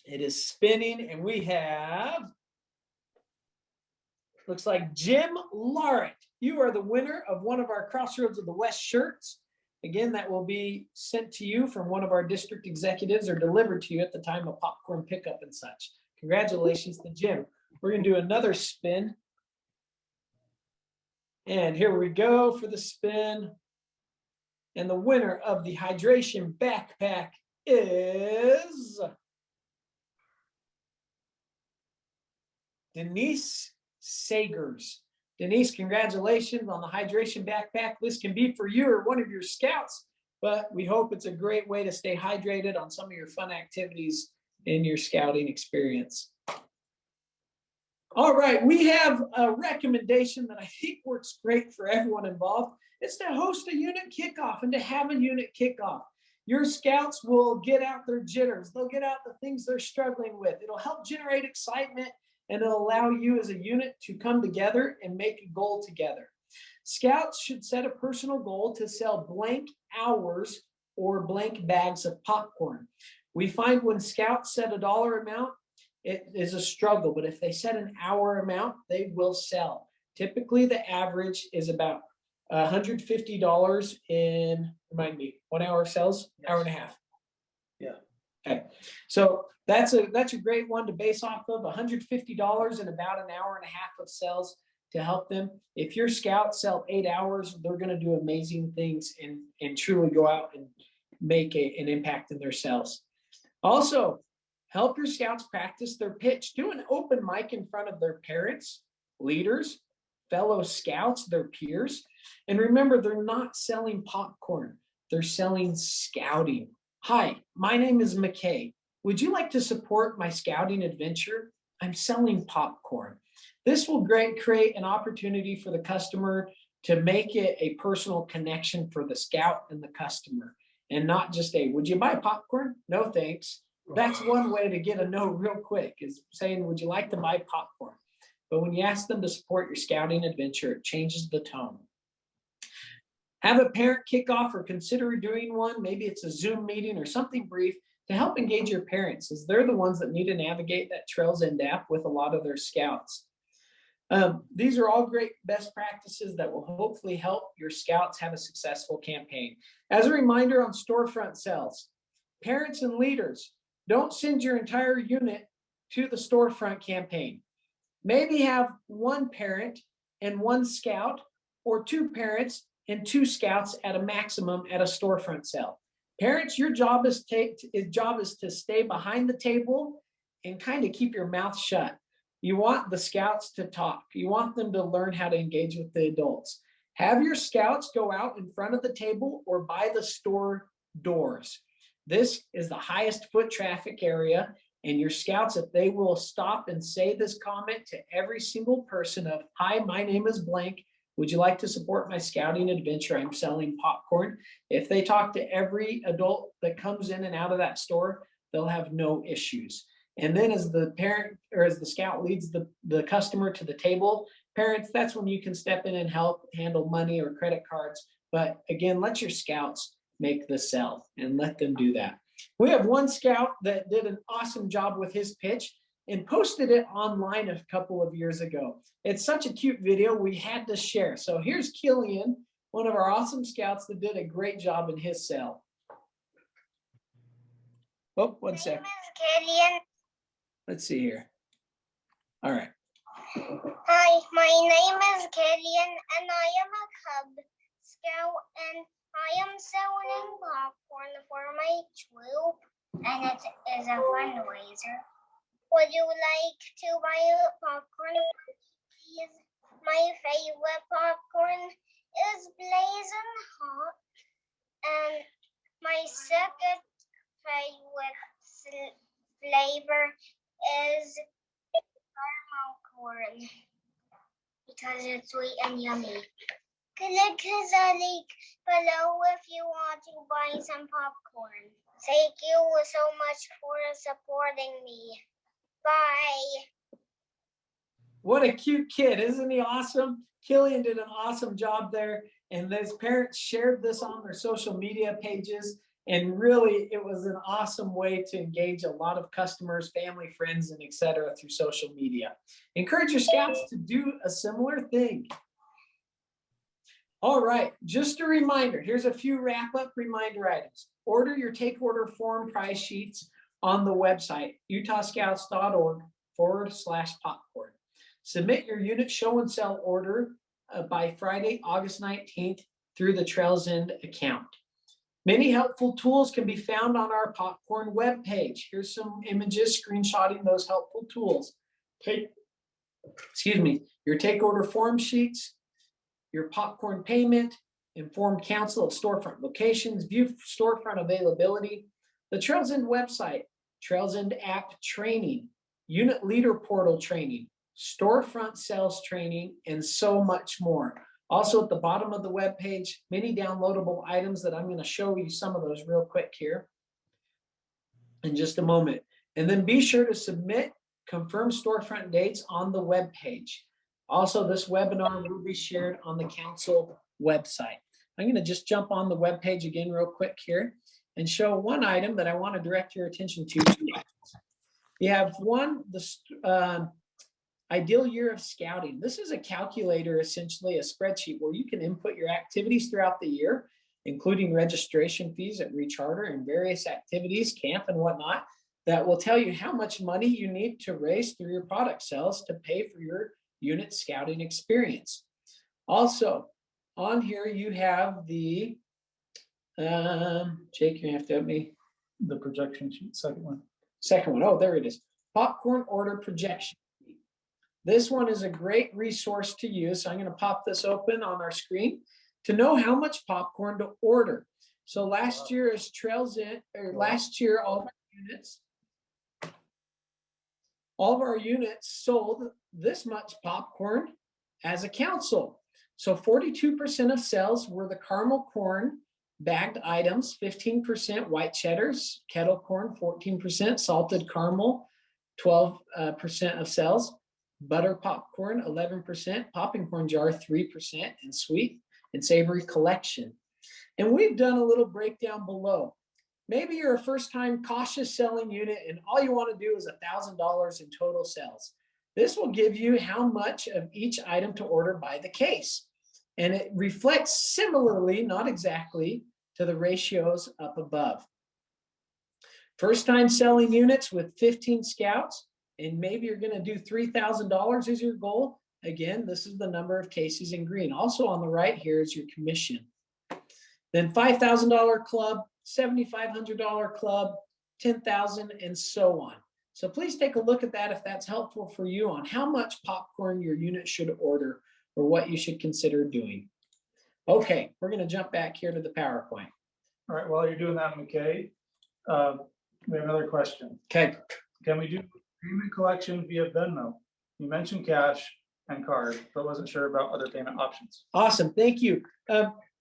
It is spinning, and we have, looks like Jim Larrett. You are the winner of one of our Crossroads of the West shirts. Again, that will be sent to you from one of our district executives or delivered to you at the time of popcorn pickup and such. Congratulations to Jim. We're going to do another spin. And here we go for the spin. And the winner of the hydration backpack is Denise Sagers. Denise, congratulations on the hydration backpack. This can be for you or one of your scouts, but we hope it's a great way to stay hydrated on some of your fun activities in your scouting experience. All right, we have a recommendation that I think works great for everyone involved. It's to host a unit kickoff and to have a unit kickoff. Your scouts will get out their jitters. They'll get out the things they're struggling with. It'll help generate excitement, and it'll allow you as a unit to come together and make a goal together. Scouts should set a personal goal to sell blank hours or blank bags of popcorn. We find when scouts set a dollar amount, it is a struggle, but if they set an hour amount, they will sell. Typically, the average is about $150 in, remind me, 1 hour sells, hour and a half. Yeah. Okay, so that's a great one to base off of, $150 in about an hour and a half of sales to help them. If your scouts sell 8 hours, they're going to do amazing things and truly go out and make an impact in their sales. Also, help your scouts practice their pitch. Do an open mic in front of their parents, leaders, fellow scouts, their peers. And remember, they're not selling popcorn. They're selling scouting. Hi, my name is McKay. Would you like to support my scouting adventure? I'm selling popcorn. This will create an opportunity for the customer to make it a personal connection for the scout and the customer, and not just a, would you buy popcorn? No, thanks. That's one way to get a no real quick, is saying, would you like to buy popcorn? But when you ask them to support your scouting adventure, it changes the tone. Have a parent kickoff or consider doing one. Maybe it's a Zoom meeting or something brief to help engage your parents, as they're the ones that need to navigate that Trails End app with a lot of their scouts. These are all great best practices that will hopefully help your scouts have a successful campaign. As a reminder on storefront sales, parents and leaders, don't send your entire unit to the storefront campaign. Maybe have one parent and one scout, or two parents and two scouts at a maximum at a storefront sale. Parents, your job is to stay behind the table and kind of keep your mouth shut. You want the scouts to talk. You want them to learn how to engage with the adults. Have your scouts go out in front of the table or by the store doors. This is the highest foot traffic area, and your scouts, if they will stop and say this comment to every single person of, hi, my name is blank. Would you like to support my scouting adventure? I'm selling popcorn. If they talk to every adult that comes in and out of that store, they'll have no issues. And then as the parent or as the scout leads the customer to the table, parents, that's when you can step in and help handle money or credit cards. But again, let your scouts make the sell and let them do that. We have one scout that did an awesome job with his pitch and posted it online a couple of years ago. It's such a cute video, we had to share. So here's Killian, one of our awesome scouts that did a great job in his sale. Oh, one sec. Killian. Let's see here. All right. Hi, my name is Killian, and I am a Cub Scout, and I am selling popcorn for my troop, and it is a fundraiser. Would you like to buy a popcorn, please? My favorite popcorn is blazing hot, and my second favorite flavor is caramel corn because it's sweet and yummy. Click the link below if you want to buy some popcorn. Thank you so much for supporting me. Bye. What a cute kid, isn't he awesome? Killian did an awesome job there, and those parents shared this on their social media pages, and really it was an awesome way to engage a lot of customers, family, friends, and etc. through social media. Encourage your scouts to do a similar thing. All right, just a reminder, here's a few wrap-up reminder items. Order your take order form price sheets on the website, utahscouts.org/popcorn. Submit your unit show and sell order by Friday, August 19th through the Trails End account. Many helpful tools can be found on our popcorn webpage. Here's some images screenshotting those helpful tools. Your take order form sheets, your popcorn payment, informed counsel of storefront locations, view storefront availability, the Trails End website, Trails End app training, unit leader portal training, storefront sales training, and so much more. Also at the bottom of the web page, many downloadable items that I'm going to show you some of those real quick here in just a moment. And then be sure to submit confirmed storefront dates on the web page. Also, this webinar will be shared on the council website. I'm going to just jump on the web page again real quick here and show one item that I want to direct your attention to. You have one, the ideal year of scouting. This is a calculator, essentially a spreadsheet where you can input your activities throughout the year, including registration fees at Recharter and various activities, camp and whatnot, that will tell you how much money you need to raise through your product sales to pay for your unit scouting experience. Also, on here you have the, Jake, you have to help me. The projection sheet, second one. Second one, oh, there it is. Popcorn order projection. This one is a great resource to use. So I'm going to pop this open on our screen to know how much popcorn to order. So last year as trails in, or last year, all of our units sold this much popcorn as a council. So 42% of sales were the caramel corn bagged items, 15% white cheddars, kettle corn, 14%, salted caramel, 12% of sales, butter popcorn, 11%, popping corn jar, 3%, and sweet and savory collection. And we've done a little breakdown below. Maybe you're a first-time cautious selling unit and all you want to do is $1,000 in total sales. This will give you how much of each item to order by the case. And it reflects similarly, not exactly, to the ratios up above. First-time selling units with 15 scouts, and maybe you're going to do $3,000 as your goal. Again, this is the number of cases in green. Also on the right here is your commission. Then $5,000 club, $7,500 club, $10,000, and so on. So please take a look at that if that's helpful for you on how much popcorn your unit should order or what you should consider doing. Okay, we're going to jump back here to the PowerPoint. All right, while you're doing that, McKay, we have another question. Okay. Can we do payment collection via Venmo? You mentioned cash and card, but wasn't sure about other payment options. Awesome, thank you.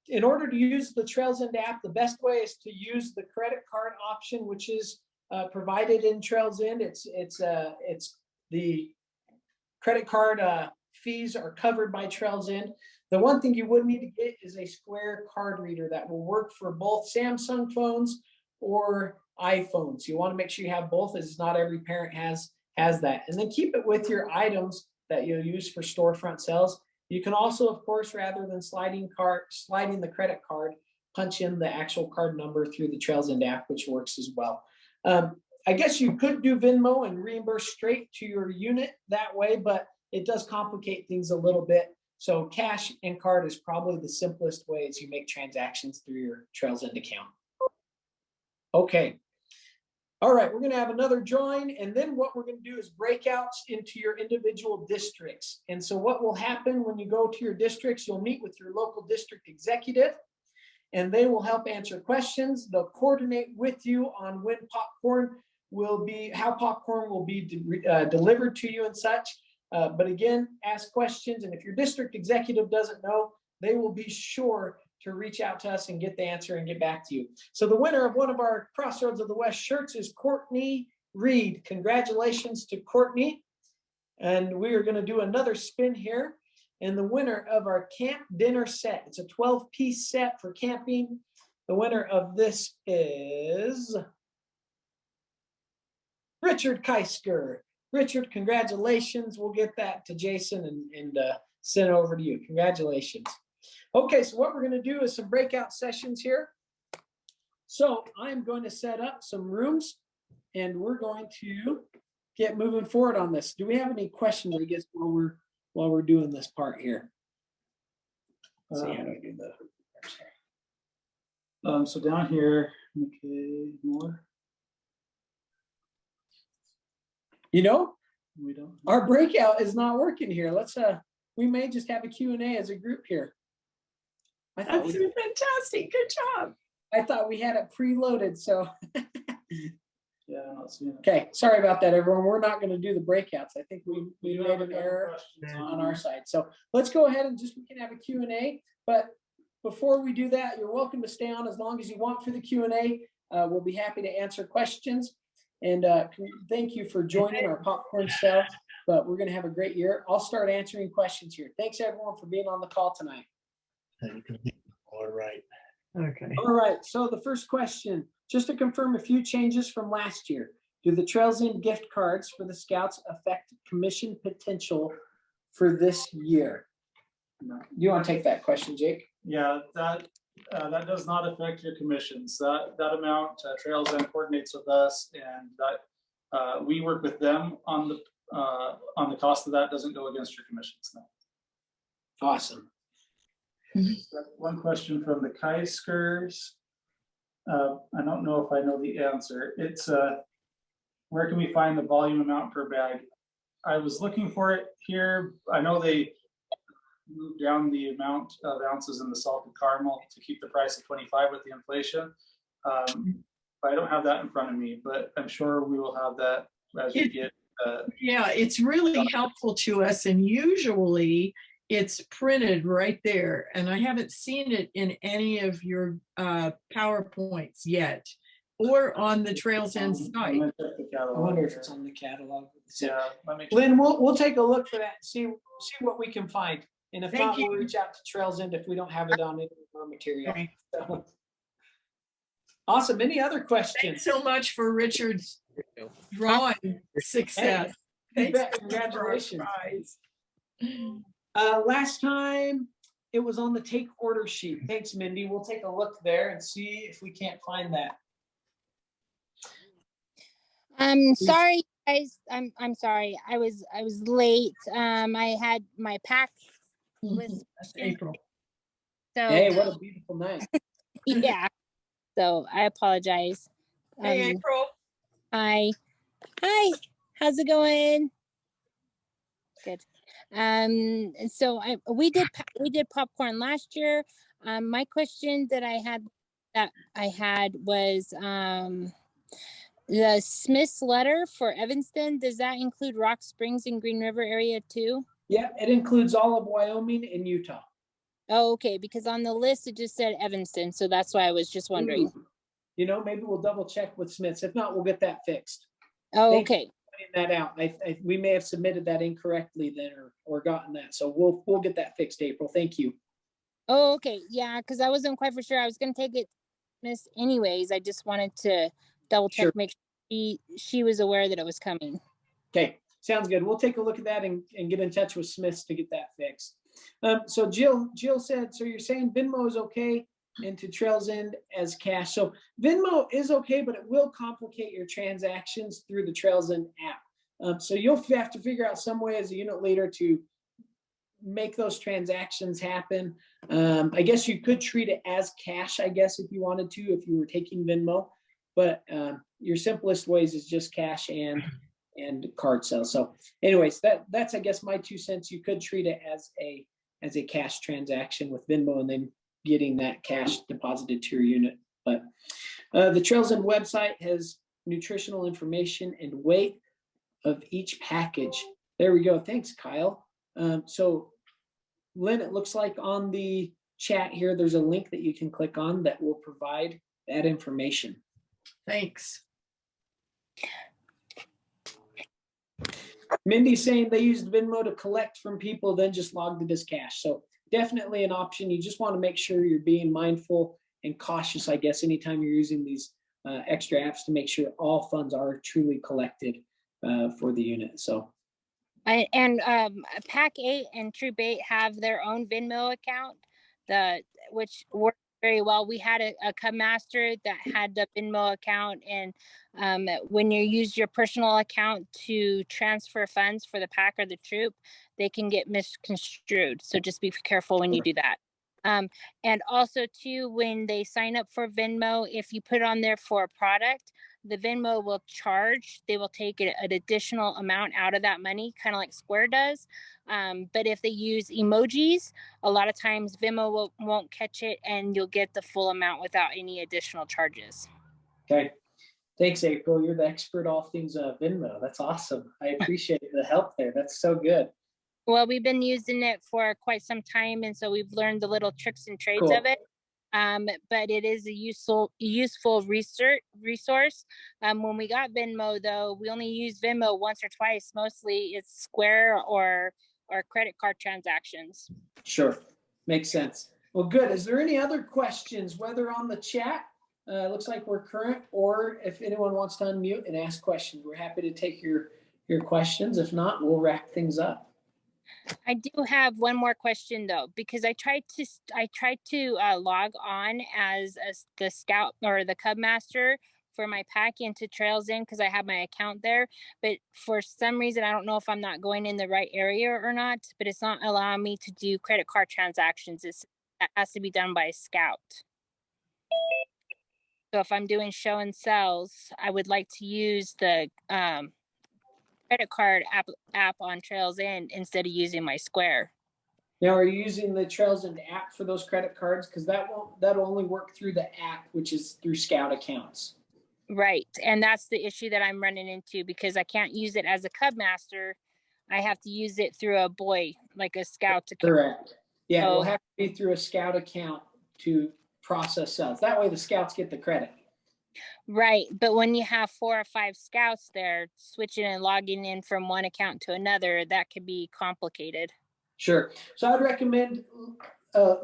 In order to use the Trails End app, the best way is to use the credit card option, which is provided in Trails End. It's the credit card fees are covered by Trails End. The one thing you would need to get is a Square card reader that will work for both Samsung phones or iPhones. You want to make sure you have both, as not every parent has that. And then keep it with your items that you'll use for storefront sales. You can also, of course, rather than sliding the credit card, punch in the actual card number through the Trails End app, which works as well. I guess you could do Venmo and reimburse straight to your unit that way, but it does complicate things a little bit. So cash and card is probably the simplest way as you make transactions through your Trails End account. Okay. All right, we're going to have another drawing, and then what we're going to do is breakouts into your individual districts. And so what will happen when you go to your districts, you'll meet with your local district executive, and they will help answer questions. They'll coordinate with you on when popcorn will be, how popcorn will be delivered to you and such. But again, ask questions, and if your district executive doesn't know, they will be sure to reach out to us and get the answer and get back to you. So the winner of one of our Crossroads of the West shirts is Courtney Reed. Congratulations to Courtney. And we are going to do another spin here. And the winner of our camp dinner set, it's a 12-piece set for camping. The winner of this is Richard Keisker. Richard, congratulations. We'll get that to Jason and send it over to you. Congratulations. Okay, so what we're going to do is some breakout sessions here. So I'm going to set up some rooms and we're going to get moving forward on this. Do we have any questions, I guess, while we're doing this part here? Let's see, how do I do the So down here, okay, more. You know, We don't. our breakout is not working here. Let's we may just have a Q&A as a group here. That's fantastic. Good job. I thought we had it preloaded, so Yeah, I'm not seeing it. Okay, sorry about that, everyone. We're not going to do the breakouts. I think we do made have an a couple error questions on our side. So let's go ahead and we can have a Q&A. But before we do that, you're welcome to stay on as long as you want for the Q&A. We'll be happy to answer questions. And thank you for joining our popcorn sale. But we're going to have a great year. I'll start answering questions here. Thanks, everyone, for being on the call tonight. All right. Okay. All right, so the first question, just to confirm a few changes from last year. Do the Trails End gift cards for the Scouts affect commission potential for this year? You want to take that question, Jake? Yeah, that does not affect your commissions. That amount, Trails End coordinates with us, and that we work with them on the cost of that. Doesn't go against your commissions. No. Awesome. One question from the Kaiskers. I don't know if I know the answer. It's where can we find the volume amount per bag? I was looking for it here. I know they moved down the amount of ounces in the salted caramel to keep the price at 25 with the inflation. I don't have that in front of me, but I'm sure we will have that as we get. Yeah, it's really helpful to us, and usually it's printed right there, and I haven't seen it in any of your PowerPoints yet or on the Trails End I'm site. gonna check the I catalog wonder if here. it's on the catalog. Yeah, let me check. Lynn, we'll take a look for that and see what we can find. And if Thank not, we'll you. reach out to Trails End if we don't have it on any of our material. Okay. So, awesome. Any other questions? Thanks so much for Richard's drawing success. You bet. Thanks for our Congratulations. prize. Last time it was on the take order sheet. Thanks, Mindy. We'll take a look there and see if we can't find that. Sorry, guys. I'm sorry. I was late. I had my pack was That's April. so Hey, what a beautiful night. yeah. So I apologize. Hey, April. Hi. How's it going? Good. So we did popcorn last year. My question that I had was the Smith's letter for Evanston. Does that include Rock Springs and Green River area too? Yeah, it includes all of Wyoming and Utah. Oh, okay. Because on the list it just said Evanston, so that's why I was just wondering. Ooh. You know, maybe we'll double check with Smiths. If not, we'll get that fixed. Oh, Thank you okay. for pointing that out. We may have submitted that incorrectly then, or gotten that. So we'll get that fixed, April. Thank you. Oh, okay. Yeah, because I wasn't quite for sure. I was gonna take it, Miss. Anyways, I just wanted to double check, Sure. make sure she was aware that it was coming. Okay, sounds good. We'll take a look at that and get in touch with Smiths to get that fixed. So Jill said, so you're saying Venmo is okay and to Trails End as cash. So Venmo is okay, but it will complicate your transactions through the Trails End app. So you'll have to figure out some way as a unit leader to make those transactions happen. I guess you could treat it as cash, I guess, if you wanted to, if you were taking Venmo, but your simplest ways is just cash and card sales. So anyways, that's, I guess, my 2 cents. You could treat it as a cash transaction with Venmo and then getting that cash deposited to your unit. But the Trails End website has nutritional information and weight of each package. There we go. Thanks, Kyle. So Lynn, it looks like on the chat here, there's a link that you can click on that will provide that information. Thanks. Mindy's saying they used Venmo to collect from people, then just logged it as cash. So definitely an option. You just want to make sure you're being mindful and cautious, I guess, anytime you're using these extra apps to make sure all funds are truly collected for the unit. So. Pack 8 and Troop 8 have their own Venmo account, which worked very well. We had a Cub Master that had the Venmo account, and when you use your personal account to transfer funds for the pack or the troop, they can get misconstrued. So just be careful when you do that. And also too, when they sign up for Venmo, if you put on there for a product, the Venmo will charge. They will take an additional amount out of that money, kind of like Square does. But if they use emojis, a lot of times Venmo won't catch it, and you'll get the full amount without any additional charges. Okay. Thanks, April. You're the expert all things Venmo. That's awesome. I appreciate the help there. That's so good. Well, we've been using it for quite some time, and so we've learned the little tricks and trades Cool. of it. But it is a useful resource. When we got Venmo, though, we only use Venmo once or twice. Mostly it's Square or credit card transactions. Sure. Makes sense. Well, good. Is there any other questions, whether on the chat? Looks like we're current, or if anyone wants to unmute and ask questions, we're happy to take your questions. If not, we'll wrap things up. I do have one more question though, because I tried to log on as the scout or the cub master for my pack into Trails In because I have my account there. But for some reason, I don't know if I'm not going in the right area or not, but it's not allowing me to do credit card transactions. That has to be done by a scout. So if I'm doing show and sells, I would like to use the credit card app on Trails In instead of using my Square. Now, are you using the Trails In app for those credit cards? Because that'll only work through the app, which is through Scout accounts. Right, and that's the issue that I'm running into because I can't use it as a cub master. I have to use it through a boy, like a Scout account. Correct. Yeah, So, it'll have to be through a Scout account to process sales. That way the Scouts get the credit. right, but when you have 4 or 5 Scouts there, switching and logging in from one account to another, that could be complicated. Sure. So I'd recommend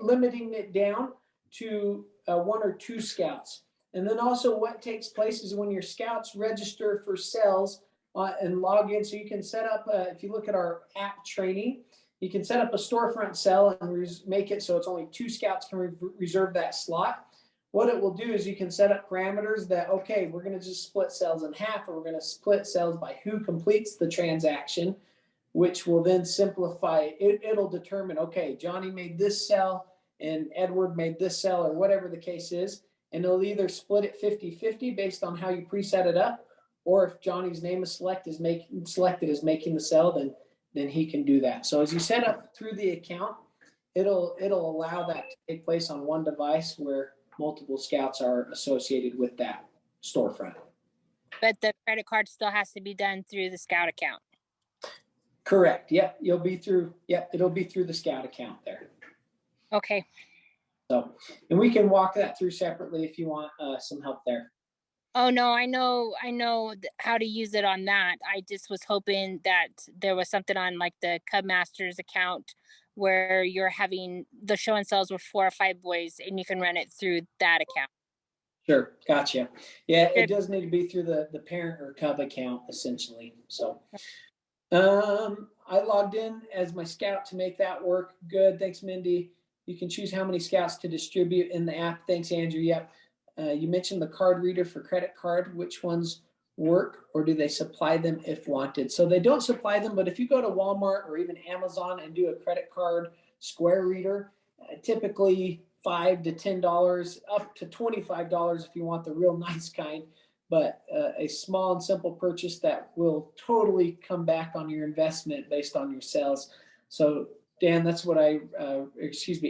limiting it down to 1 or 2 Scouts. And then also what takes place is when your Scouts register for sales and log in, so you can set up, if you look at our app training, you can set up a storefront cell and make it so it's only 2 Scouts can reserve that slot. What it will do is you can set up parameters that, okay, we're going to just split sales in half, or we're going to split sales by who completes the transaction, which will then simplify it. It'll determine, okay, Johnny made this sell and Edward made this sell, or whatever the case is. And it'll either split it 50-50 based on how you preset it up, or if Johnny's name is selected as making the sell, then he can do that. So as you set up through the account, it'll allow that to take place on one device where multiple Scouts are associated with that storefront. But the credit card still has to be done through the Scout account. Correct. Yep. It'll be through the Scout account there. Okay. So, and we can walk that through separately if you want some help there. Oh no, I know how to use it on that. I just was hoping that there was something on like the Cub Masters account where you're having the show and sells with 4 or 5 boys and you can run it through that account. Sure. Gotcha. Yeah, it does need to be through the parent or Cub account essentially. So I logged in as my Scout to make that work. Good. Thanks, Mindy. You can choose how many Scouts to distribute in the app. Thanks, Andrew. Yep. You mentioned the card reader for credit card. Which ones work, or do they supply them if wanted? So they don't supply them, but if you go to Walmart or even Amazon and do a credit card Square reader, typically $5 to $10, up to $25 if you want the real nice kind, but a small and simple purchase that will totally come back on your investment based on your sales. So Dan, that's what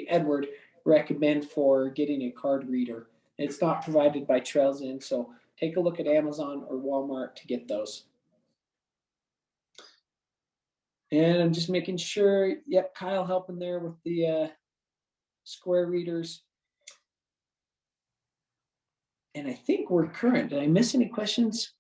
Edward recommend for getting a card reader. It's not provided by Trails In, so take a look at Amazon or Walmart to get those. And I'm just making sure, yep, Kyle helping there with the Square readers. And I think we're current. Did I miss any questions?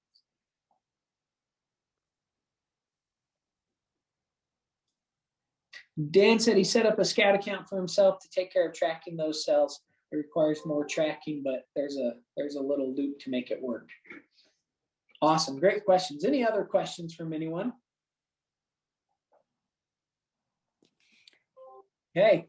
Dan said he set up a Scout account for himself to take care of tracking those sales. It requires more tracking, but there's a little loop to make it work. Awesome, great questions. Any other questions from anyone? Okay,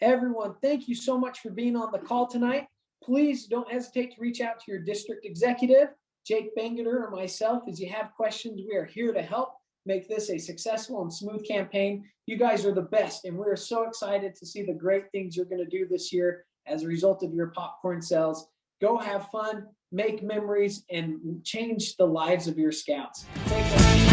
everyone, thank you so much for being on the call tonight. Please don't hesitate to reach out to your district executive, Jake Bangeter, or myself. As you have questions, we are here to help make this a successful and smooth campaign. You guys are the best, and we're so excited to see the great things you're going to do this year as a result of your popcorn sales. Go have fun, make memories, and change the lives of your Scouts. Thank you.